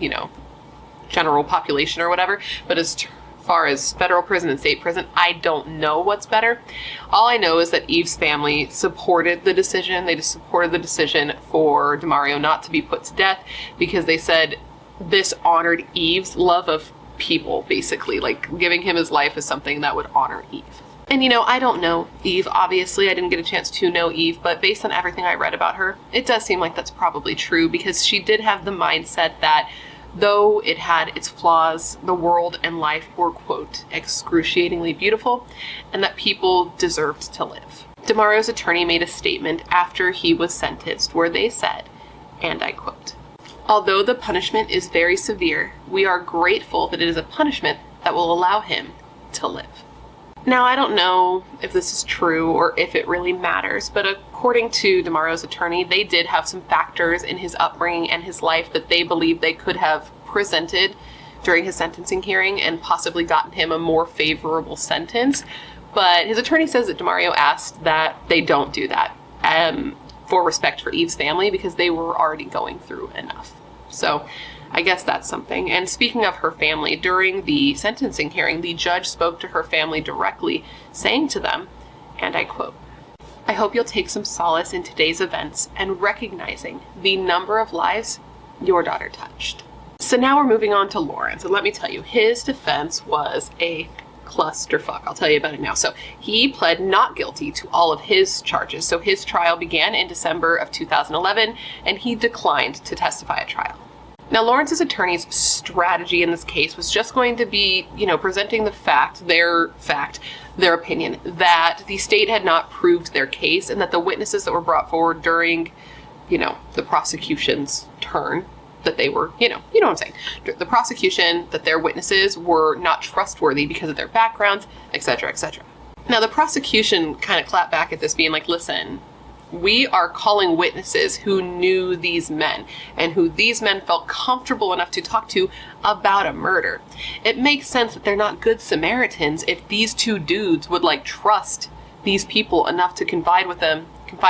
general population or whatever, but as far as federal prison and state prison, I don't know what's better. All I know is that Eve's family supported the decision. They just supported the decision for DeMario not to be put to death because they said this honored Eve's love of people, basically. Like giving him his life is something that would honor Eve. And I don't know Eve, obviously. I didn't get a chance to know Eve, but based on everything I read about her, it does seem like that's probably true because she did have the mindset that though it had its flaws, the world and life were, quote, excruciatingly beautiful, and that people deserved to live. DeMario's attorney made a statement after he was sentenced where they said, and I quote, "Although the punishment is very severe, we are grateful that it is a punishment that will allow him to live." Now, I don't know if this is true or if it really matters, but according to DeMario's attorney, they did have some factors in his upbringing and his life that they believe they could have presented during his sentencing hearing and possibly gotten him a more favorable sentence. But his attorney says that DeMario asked that they don't do that for respect for Eve's family because they were already going through enough. So I guess that's something. And speaking of her family, during the sentencing hearing, the judge spoke to her family directly, saying to them, and I quote, "I hope you'll take some solace in today's events and recognizing the number of lives your daughter touched." So now we're moving on to Lawrence. And let me tell you, his defense was a clusterfuck. I'll tell you about it now. So he pled not guilty to all of his charges. So his trial began in December of 2011, and he declined to testify at trial. Now, Lawrence's attorney's strategy in this case was just going to be, presenting their opinion, that the state had not proved their case and that the witnesses that were brought forward during, the prosecution's turn, that they were, you know what I'm saying, the prosecution, that their witnesses were not trustworthy because of their backgrounds, etc., etc. Now, the prosecution kind of clapped back at this, being like, listen, we are calling witnesses who knew these men and who these men felt comfortable enough to talk to about a murder. It makes sense that they're not good Samaritans if these two dudes would trust these people enough to confide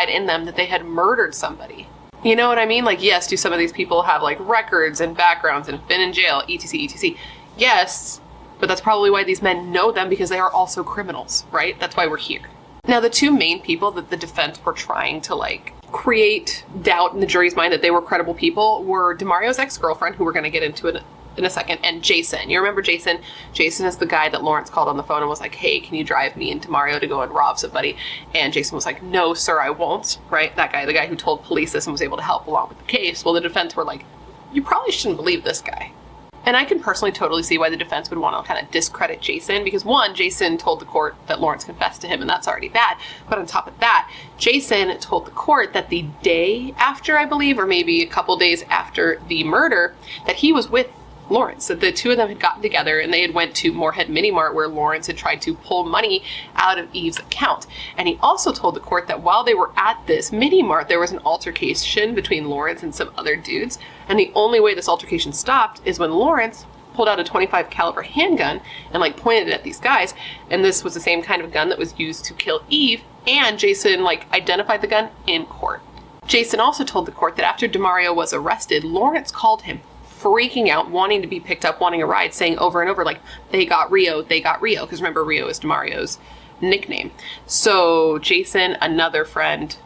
in them that they had murdered somebody. You know what I mean? Yes, do some of these people have records and backgrounds and have been in jail, etc., etc. Yes, but that's probably why these men know them, because they are also criminals, right? That's why we're here. Now, the two main people that the defense were trying to create doubt in the jury's mind that they were credible people were DeMario's ex-girlfriend, who we're going to get into in a second, and Jason. You remember Jason? Jason is the guy that Lawrence called on the phone and was like, hey, can you drive me and DeMario to go and rob somebody? And Jason was like, no, sir, I won't, right? That guy, the guy who told police this and was able to help along with the case. Well, the defense were like, you probably shouldn't believe this guy. And I can personally totally see why the defense would want to kind of discredit Jason, because one, Jason told the court that Lawrence confessed to him, and that's already bad. But on top of that, Jason told the court that the day after, I believe, or maybe a couple days after the murder, that he was with Lawrence, that the two of them had gotten together and they had went to Moorhead Mini Mart, where Lawrence had tried to pull money out of Eve's account. And he also told the court that while they were at this mini mart, there was an altercation between Lawrence and some other dudes. And the only way this altercation stopped is when Lawrence pulled out a .25 caliber handgun and like pointed it at these guys. And this was the same kind of gun that was used to kill Eve. And Jason like identified the gun in court. Jason also told the court that after DeMario was arrested, Lawrence called him, freaking out, wanting to be picked up, wanting a ride, saying over and over, like, they got Rio, because remember, Rio is DeMario's nickname. So Jason and another friend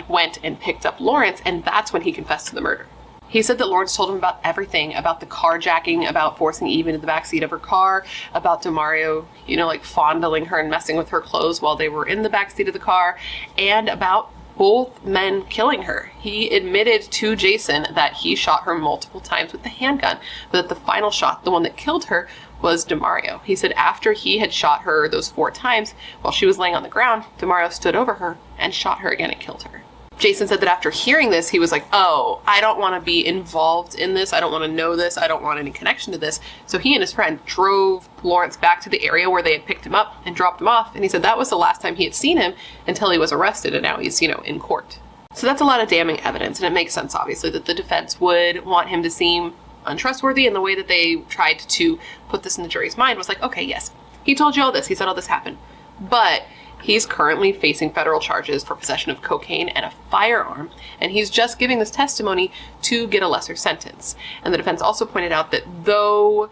went and picked up Lawrence, and that's when he confessed to the murder. He said that Lawrence told him about everything, about the carjacking, about forcing Eve into the backseat of her car, about DeMario, like fondling her and messing with her clothes while they were in the backseat of the car, and about both men killing her. He admitted to Jason that he shot her multiple times with the handgun, but that the final shot, the one that killed her, was DeMario. He said after he had shot her those 4 times while she was laying on the ground, DeMario stood over her and shot her again and killed her. Jason said that after hearing this, he was like, oh, I don't want to be involved in this. I don't want to know this. I don't want any connection to this. So he and his friend drove Lawrence back to the area where they had picked him up and dropped him off. And he said that was the last time he had seen him until he was arrested, and now he's, in court. So that's a lot of damning evidence, and it makes sense, obviously, that the defense would want him to seem untrustworthy, and the way that they tried to put this in the jury's mind was like, okay, yes, he told you all this. He said all this happened. But he's currently facing federal charges for possession of cocaine and a firearm, and he's just giving this testimony to get a lesser sentence. And the defense also pointed out that though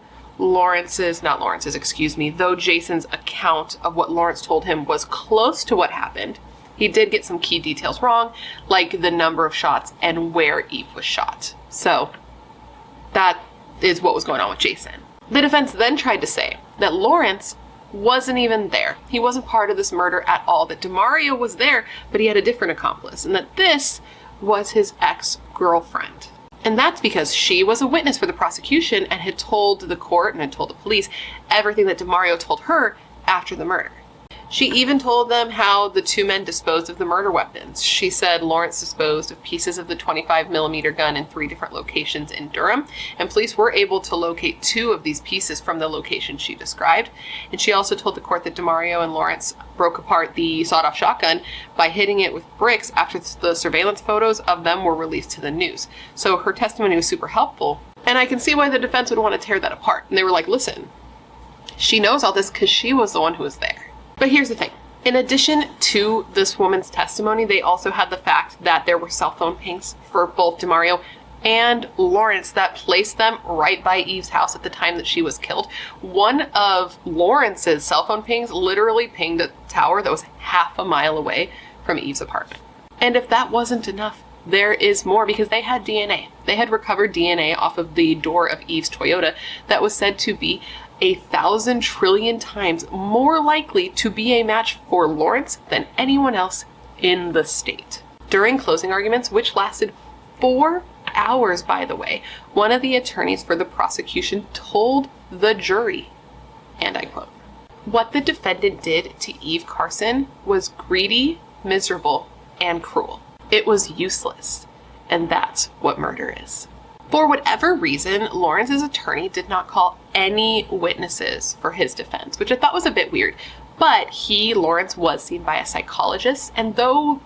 Jason's account of what Lawrence told him was close to what happened, he did get some key details wrong, like the number of shots and where Eve was shot. So that is what was going on with Jason. The defense then tried to say that Lawrence wasn't even there. He wasn't part of this murder at all, that DeMario was there, but he had a different accomplice, and that this was his ex-girlfriend. And that's because she was a witness for the prosecution and had told the court and had told the police everything that DeMario told her after the murder. She even told them how the two men disposed of the murder weapons. She said Lawrence disposed of pieces of the 25mm gun in 3 different locations in Durham, and police were able to locate 2 of these pieces from the location she described. And she also told the court that DeMario and Lawrence broke apart the sawed-off shotgun by hitting it with bricks after the surveillance photos of them were released to the news. So her testimony was super helpful, and I can see why the defense would want to tear that apart. And they were like, listen, she knows all this because she was the one who was there. But here's the thing. In addition to this woman's testimony, they also had the fact that there were cell phone pings for both DeMario and Lawrence that placed them right by Eve's house at the time that she was killed. One of Lawrence's cell phone pings literally pinged a tower that was half a mile away from Eve's apartment. And if that wasn't enough, there is more, because they had DNA. They had recovered DNA off of the door of Eve's Toyota that was said to be 1,000 trillion times more likely to be a match for Lawrence than anyone else in the state. During closing arguments, which lasted 4 hours, by the way, one of the attorneys for the prosecution told the jury, and I quote, "What the defendant did to Eve Carson was greedy, miserable, and cruel. It was useless, and that's what murder is." For whatever reason, Lawrence's attorney did not call any witnesses for his defense, which I thought was a bit weird. But Lawrence, was seen by a psychologist, and though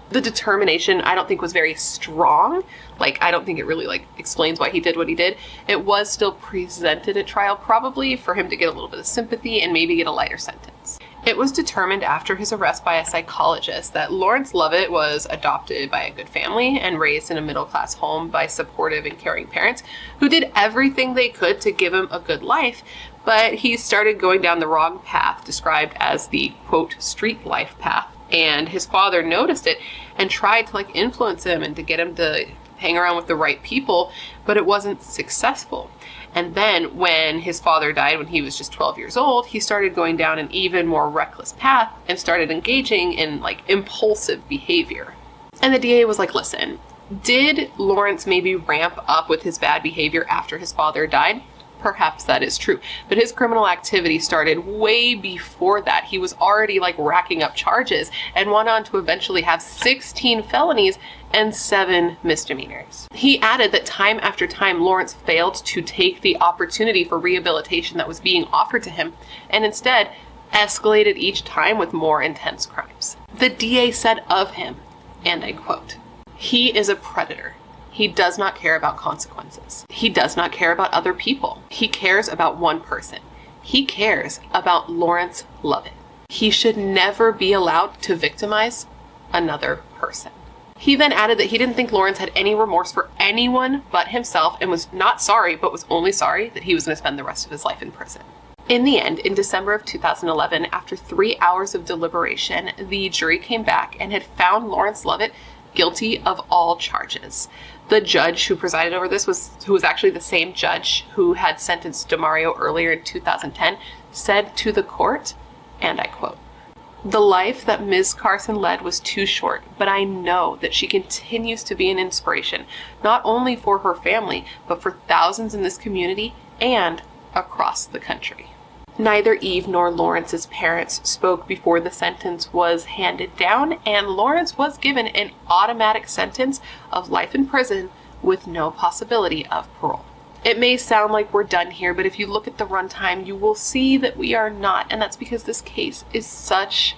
the determination I don't think was very strong, I don't think it really explains why he did what he did, it was still presented at trial, probably for him to get a little bit of sympathy and maybe get a lighter sentence. It was determined after his arrest by a psychologist that Lawrence Lovett was adopted by a good family and raised in a middle-class home by supportive and caring parents who did everything they could to give him a good life, but he started going down the wrong path, described as the, quote, street life path, and his father noticed it and tried to influence him and to get him to hang around with the right people, but it wasn't successful. And then when his father died when he was just 12 years old, he started going down an even more reckless path and started engaging in impulsive behavior. And the DA was like, listen, Did Lawrence maybe ramp up with his bad behavior after his father died? Perhaps that is true, but his criminal activity started way before that. He was already like racking up charges and went on to eventually have 16 felonies and 7 misdemeanors. He added that time after time, Lawrence failed to take the opportunity for rehabilitation that was being offered to him, and instead escalated each time with more intense crimes. The DA said of him, and I quote, "He is a predator. He does not care about consequences. He does not care about other people. He cares about one person. He cares about Lawrence Lovett. He should never be allowed to victimize another person." He then added that he didn't think Lawrence had any remorse for anyone but himself and was not sorry, but was only sorry that he was going to spend the rest of his life in prison. In the end, in December of 2011, after 3 hours of deliberation, the jury came back and had found Lawrence Lovett guilty of all charges. The judge who presided over this who was actually the same judge who had sentenced DeMario earlier in 2010, said to the court, and I quote, "The life that Ms. Carson led was too short, but I know that she continues to be an inspiration, not only for her family, but for thousands in this community and across the country." Neither Eve nor Lawrence's parents spoke before the sentence was handed down, and Lawrence was given an automatic sentence of life in prison with no possibility of parole. It may sound like we're done here, but if you look at the runtime, you will see that we are not, and that's because this case is such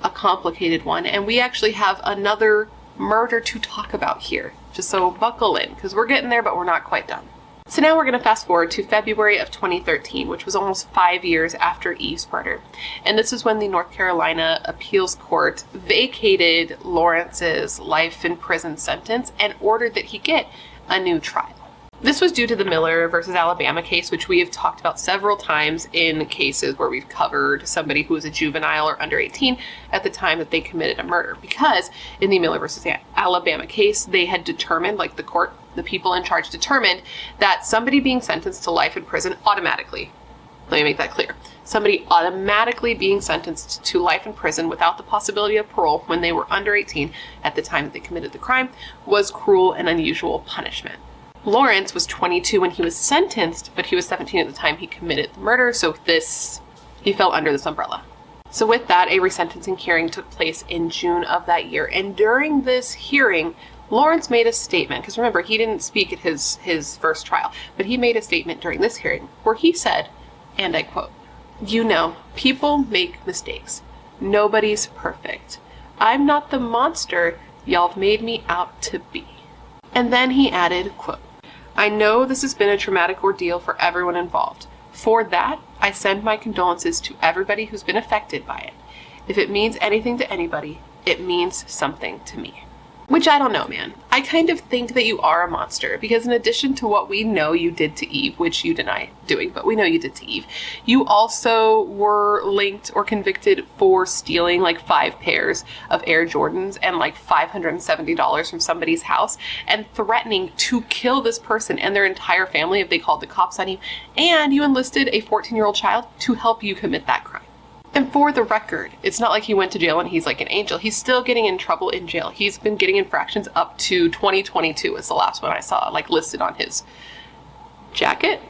a complicated one, and we actually have another murder to talk about here. Just so buckle in, because we're getting there, but we're not quite done. So now we're going to fast forward to February of 2013, which was almost 5 years after Eve's murder. And this is when the North Carolina Appeals Court vacated Lawrence's life in prison sentence and ordered that he get a new trial. This was due to the Miller versus Alabama case, which we have talked about several times in cases where we've covered somebody who was a juvenile or under 18 at the time that they committed a murder. Because in the Miller versus Alabama case, they had determined, like the court, the people in charge determined that somebody being sentenced to life in prison automatically, let me make that clear, somebody automatically being sentenced to life in prison without the possibility of parole when they were under 18 at the time that they committed the crime was cruel and unusual punishment. Lawrence was 22 when he was sentenced, but he was 17 at the time he committed the murder, so he fell under this umbrella. So with that, a resentencing hearing took place in June of that year, and during this hearing, Lawrence made a statement, because remember, he didn't speak at his first trial, but he made a statement during this hearing where he said, and I quote, "You know, people make mistakes. Nobody's perfect. I'm not the monster y'all have made me out to be." And then he added, quote, "I know this has been a traumatic ordeal for everyone involved. For that, I send my condolences to everybody who's been affected by it. If it means anything to anybody, it means something to me." Which I don't know, man. I kind of think that you are a monster, because in addition to what we know you did to Eve, which you deny doing, but we know you did to Eve, you also were linked or convicted for stealing like 5 pairs of Air Jordans and like $570 from somebody's house and threatening to kill this person and their entire family if they called the cops on you. And you enlisted a 14-year-old child to help you commit that crime. And for the record, it's not like he went to jail and he's like an angel. He's still getting in trouble in jail. He's been getting infractions up to 2022 is the last one I saw, like listed on his jacket.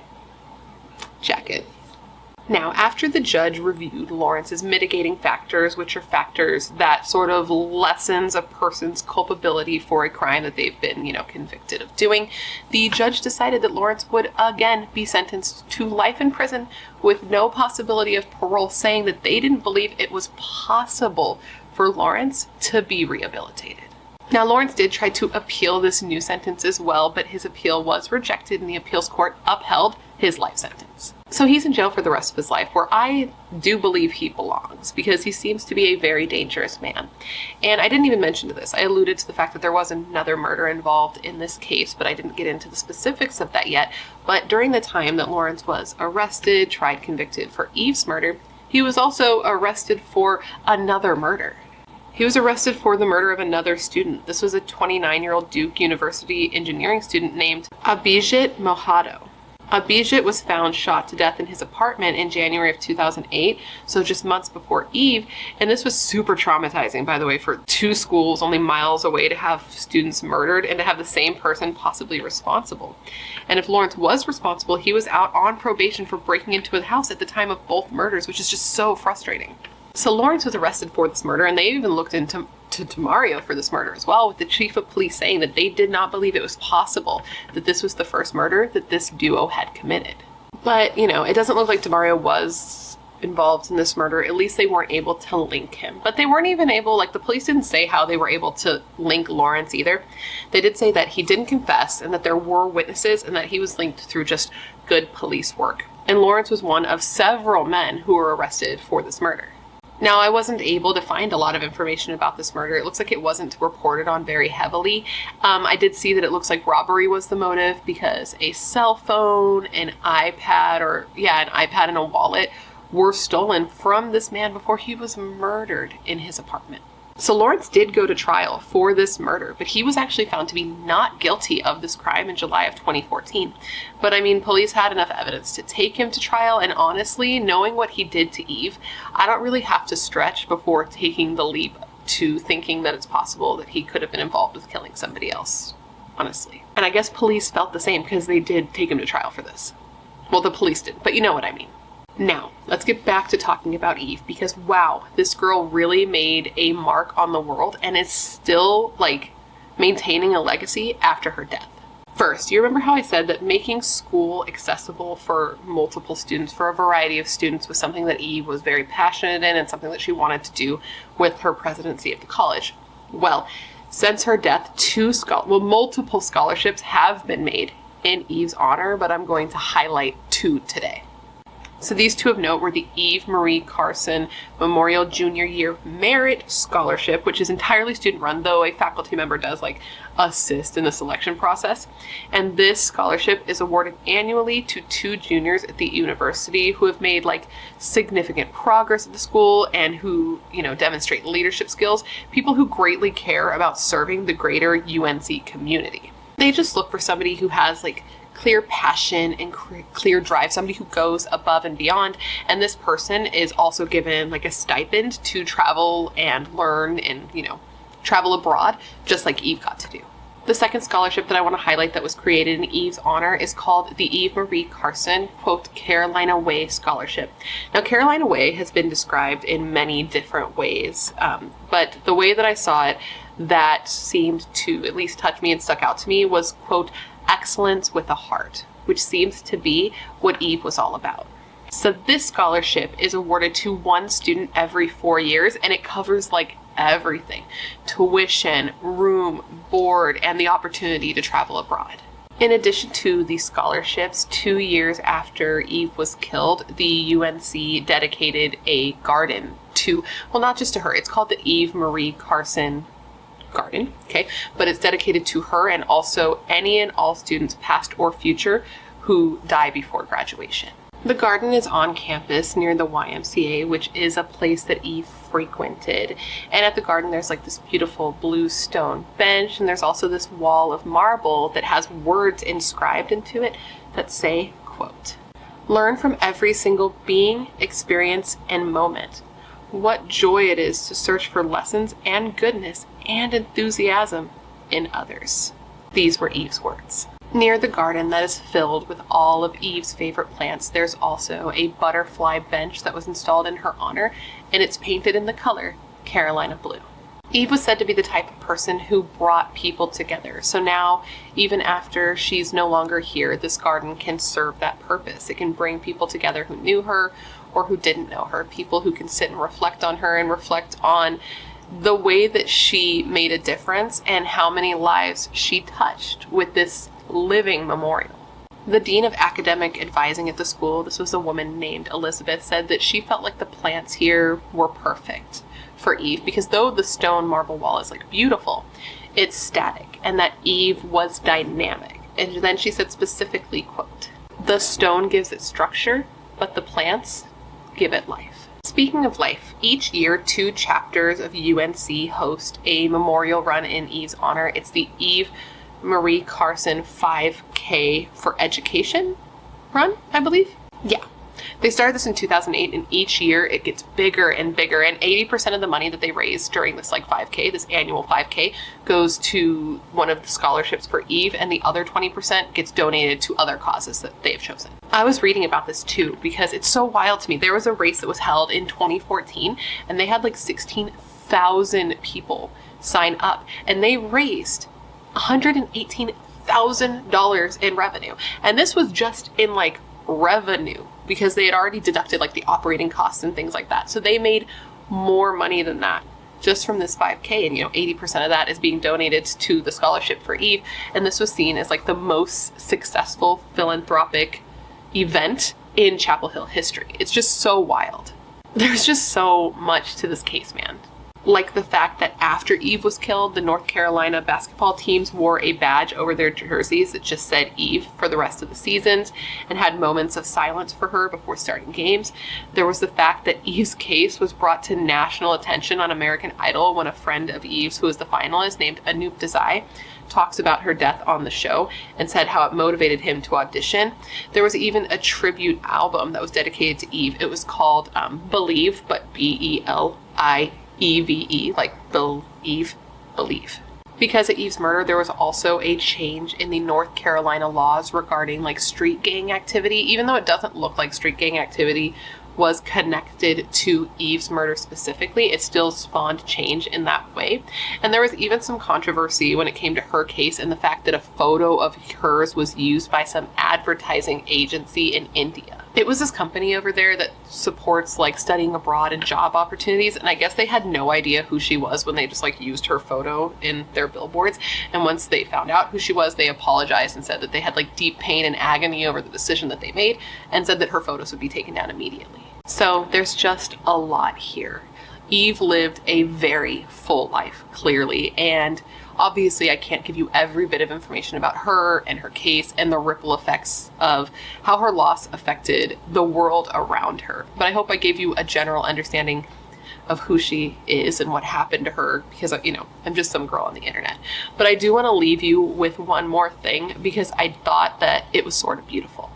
Now, after the judge reviewed Lawrence's mitigating factors, which are factors that sort of lessens a person's culpability for a crime that they've been, convicted of doing, the judge decided that Lawrence would again be sentenced to life in prison with no possibility of parole, saying that they didn't believe it was possible for Lawrence to be rehabilitated. Now, Lawrence did try to appeal this new sentence as well, but his appeal was rejected and the appeals court upheld his life sentence. So he's in jail for the rest of his life, where I do believe he belongs, because he seems to be a very dangerous man. And I didn't even mention this. I alluded to the fact that there was another murder involved in this case, but I didn't get into the specifics of that yet. But during the time that Lawrence was arrested, tried, convicted for Eve's murder, he was also arrested for another murder. He was arrested for the murder of another student. This was a 29-year-old Duke University engineering student named Abhijit Mohado. Abhijit was found shot to death in his apartment in January of 2008, so just months before Eve, and this was super traumatizing, by the way, for two schools only miles away to have students murdered and to have the same person possibly responsible. And if Lawrence was responsible, he was out on probation for breaking into a house at the time of both murders, which is just so frustrating. So Lawrence was arrested for this murder, and they even looked into Mario for this murder as well, with the chief of police saying that they did not believe it was possible that this was the first murder that this duo had committed. But, it doesn't look like Mario was involved in this murder. At least they weren't able to link him. But they weren't even able, the police didn't say how they were able to link Lawrence either. They did say that he didn't confess and that there were witnesses and that he was linked through just good police work. And Lawrence was one of several men who were arrested for this murder. Now, I wasn't able to find a lot of information about this murder. It looks like it wasn't reported on very heavily. I did see that it looks like robbery was the motive because a cell phone, an iPad, and a wallet were stolen from this man before he was murdered in his apartment. So Lawrence did go to trial for this murder, but he was actually found to be not guilty of this crime in July of 2014. But police had enough evidence to take him to trial, and honestly, knowing what he did to Eve, I don't really have to stretch before taking the leap to thinking that it's possible that he could have been involved with killing somebody else, honestly. And I guess police felt the same because they did take him to trial for this. Well, the police did, but you know what I mean. Now, let's get back to talking about Eve, because wow, this girl really made a mark on the world and is still, maintaining a legacy after her death. First, you remember how I said that making school accessible for multiple students, for a variety of students, was something that Eve was very passionate in and something that she wanted to do with her presidency of the college? Well, since her death, multiple scholarships have been made in Eve's honor, but I'm going to highlight two today. So these two of note were the Eve Marie Carson Memorial Junior Year Merit Scholarship, which is entirely student run, though a faculty member does assist in the selection process. And this scholarship is awarded annually to two juniors at the university who have made significant progress at the school and who, demonstrate leadership skills, people who greatly care about serving the greater UNC community. They just look for somebody who has clear passion and clear drive, somebody who goes above and beyond. And this person is also given a stipend to travel and learn and, travel abroad, just like Eve got to do. The second scholarship that I want to highlight that was created in Eve's honor is called the Eve Marie Carson, quote, Carolina Way Scholarship. Now, Carolina Way has been described in many different ways, but the way that I saw it that seemed to at least touch me and stuck out to me was, quote, excellence with a heart, which seems to be what Eve was all about. So this scholarship is awarded to one student every 4 years, and it covers everything: tuition, room, board, and the opportunity to travel abroad. In addition to these scholarships, 2 years after Eve was killed, the UNC dedicated a garden to, not just to her, it's called the Eve Marie Carson Garden, okay, but it's dedicated to her and also any and all students, past or future, who die before graduation. The garden is on campus near the YMCA, which is a place that Eve frequented. And at the garden, there's this beautiful blue stone bench, and there's also this wall of marble that has words inscribed into it that say, quote, learn from every single being, experience, and moment. What joy it is to search for lessons and goodness and enthusiasm in others. These were Eve's words. Near the garden that is filled with all of Eve's favorite plants, there's also a butterfly bench that was installed in her honor, and it's painted in the color Carolina blue. Eve was said to be the type of person who brought people together. So now, even after she's no longer here, this garden can serve that purpose. It can bring people together who knew her or who didn't know her, people who can sit and reflect on her and reflect on the way that she made a difference and how many lives she touched with this living memorial. The dean of academic advising at the school, this was a woman named Elizabeth, said that she felt like the plants here were perfect for Eve, because though the stone marble wall is beautiful, it's static, and that Eve was dynamic. And then she said specifically, quote, the stone gives it structure, but the plants give it life. Speaking of life, each year 2 chapters of UNC host a memorial run in Eve's honor. It's the Eve Marie Carson 5K for education. run, I believe. Yeah. They started this in 2008, and each year it gets bigger and bigger, and 80% of the money that they raise during this 5K, this annual 5K, goes to one of the scholarships for Eve, and the other 20% gets donated to other causes that they have chosen. I was reading about this too because it's so wild to me. There was a race that was held in 2014, and they had 16,000 people sign up, and they raised $118,000 in revenue. And this was just in revenue, because they had already deducted the operating costs and things like that. So they made more money than that just from this 5K, and 80% of that is being donated to the scholarship for Eve. And this was seen as the most successful philanthropic event in Chapel Hill history. It's just so wild. There's just so much to this case, man. Like the fact that after Eve was killed, the North Carolina basketball teams wore a badge over their jerseys that just said Eve for the rest of the seasons and had moments of silence for her before starting games. There was the fact that Eve's case was brought to national attention on American Idol when a friend of Eve's, who was the finalist, named Anoop Desai, talks about her death on the show and said how it motivated him to audition. There was even a tribute album that was dedicated to Eve. It was called Believe, but Believe, believe. Because of Eve's murder, there was also a change in the North Carolina laws regarding street gang activity. Even though it doesn't look like street gang activity was connected to Eve's murder specifically, it still spawned change in that way. And there was even some controversy when it came to her case and the fact that a photo of hers was used by some advertising agency in India. It was this company over there that supports studying abroad and job opportunities, and I guess they had no idea who she was when they just used her photo in their billboards. And once they found out who she was, they apologized and said that they had deep pain and agony over the decision that they made, and said that her photos would be taken down immediately. So there's just a lot here. Eve lived a very full life, clearly, and obviously I can't give you every bit of information about her and her case and the ripple effects of how her loss affected the world around her. But I hope I gave you a general understanding of who she is and what happened to her, because, I'm just some girl on the internet. But I do want to leave you with one more thing, because I thought that it was sort of beautiful.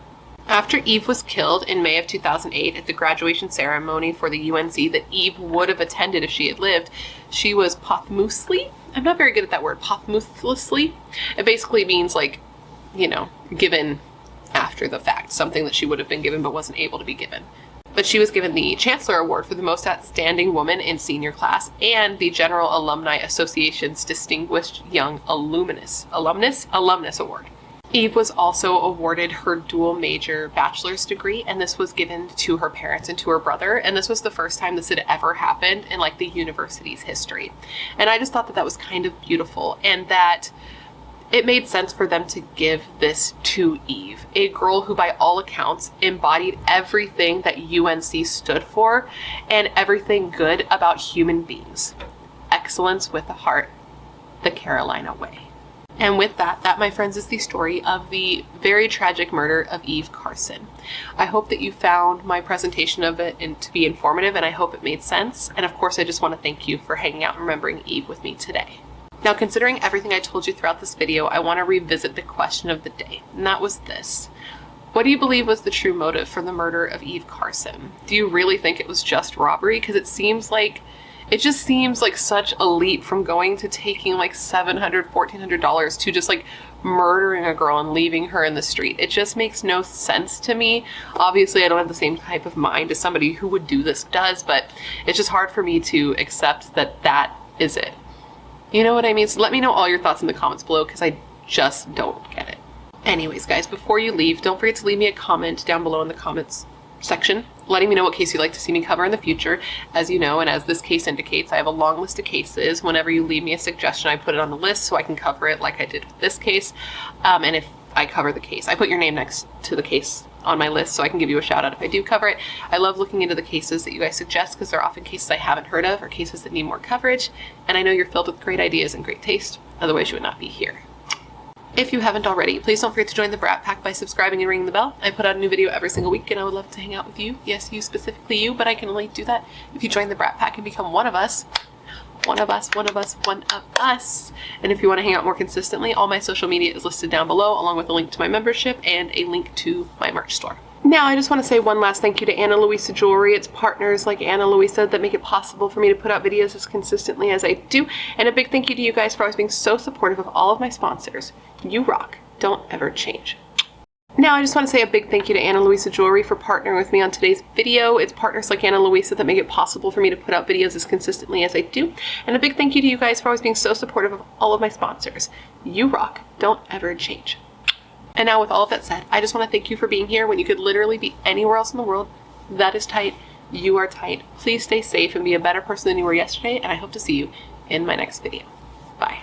After Eve was killed in May of 2008 at the graduation ceremony for the UNC that Eve would have attended if she had lived, she was posthumously, I'm not very good at that word, posthumously. It basically means given after the fact, something that she would have been given but wasn't able to be given. But she was given the Chancellor Award for the Most Outstanding Woman in Senior Class and the General Alumni Association's Distinguished Young Alumnus Award. Eve was also awarded her dual major bachelor's degree, and this was given to her parents and to her brother, and this was the first time this had ever happened in the university's history. And I just thought that that was kind of beautiful, and that it made sense for them to give this to Eve, a girl who by all accounts embodied everything that UNC stood for and everything good about human beings. Excellence with a heart, the Carolina way. And with that, my friends, is the story of the very tragic murder of Eve Carson. I hope that you found my presentation of it to be informative, and I hope it made sense. And of course, I just want to thank you for hanging out and remembering Eve with me today. Now, considering everything I told you throughout this video, I want to revisit the question of the day, and that was this. What do you believe was the true motive for the murder of Eve Carson? Do you really think it was just robbery? Because it just seems like such a leap from going to taking $700, $1,400 to just murdering a girl and leaving her in the street. It just makes no sense to me. Obviously, I don't have the same type of mind as somebody who would do this does, but it's just hard for me to accept that that is it. You know what I mean? So let me know all your thoughts in the comments below, because I just don't get it. Anyways, guys, before you leave, don't forget to leave me a comment down below in the comments section, letting me know what case you'd like to see me cover in the future. As you know, and as this case indicates, I have a long list of cases. Whenever you leave me a suggestion, I put it on the list so I can cover it like I did with this case. And if I cover the case, I put your name next to the case on my list so I can give you a shout out if I do cover it. I love looking into the cases that you guys suggest, because they're often cases I haven't heard of or cases that need more coverage. And I know you're filled with great ideas and great taste. Otherwise, you would not be here. If you haven't already, please don't forget to join the Brat Pack by subscribing and ringing the bell. I put out a new video every single week, and I would love to hang out with you. Yes, you, specifically you, but I can only do that if you join the Brat Pack and become one of us. one of us, one of us, one of us. And if you want to hang out more consistently, all my social media is listed down below, along with a link to my membership and a link to my merch store. Now, I just want to say one last thank you to Ana Luisa Jewelry. It's partners like Ana Luisa that make it possible for me to put out videos as consistently as I do. And a big thank you to you guys for always being so supportive of all of my sponsors. You rock. Don't ever change. Now, I just want to say a big thank you to Ana Luisa Jewelry for partnering with me on today's video. It's partners like Ana Luisa that make it possible for me to put out videos as consistently as I do. And a big thank you to you guys for always being so supportive of all of my sponsors. You rock. Don't ever change. And now with all of that said, I just want to thank you for being here when you could literally be anywhere else in the world. That is tight. You are tight. Please stay safe and be a better person than you were yesterday, and I hope to see you in my next video. Bye.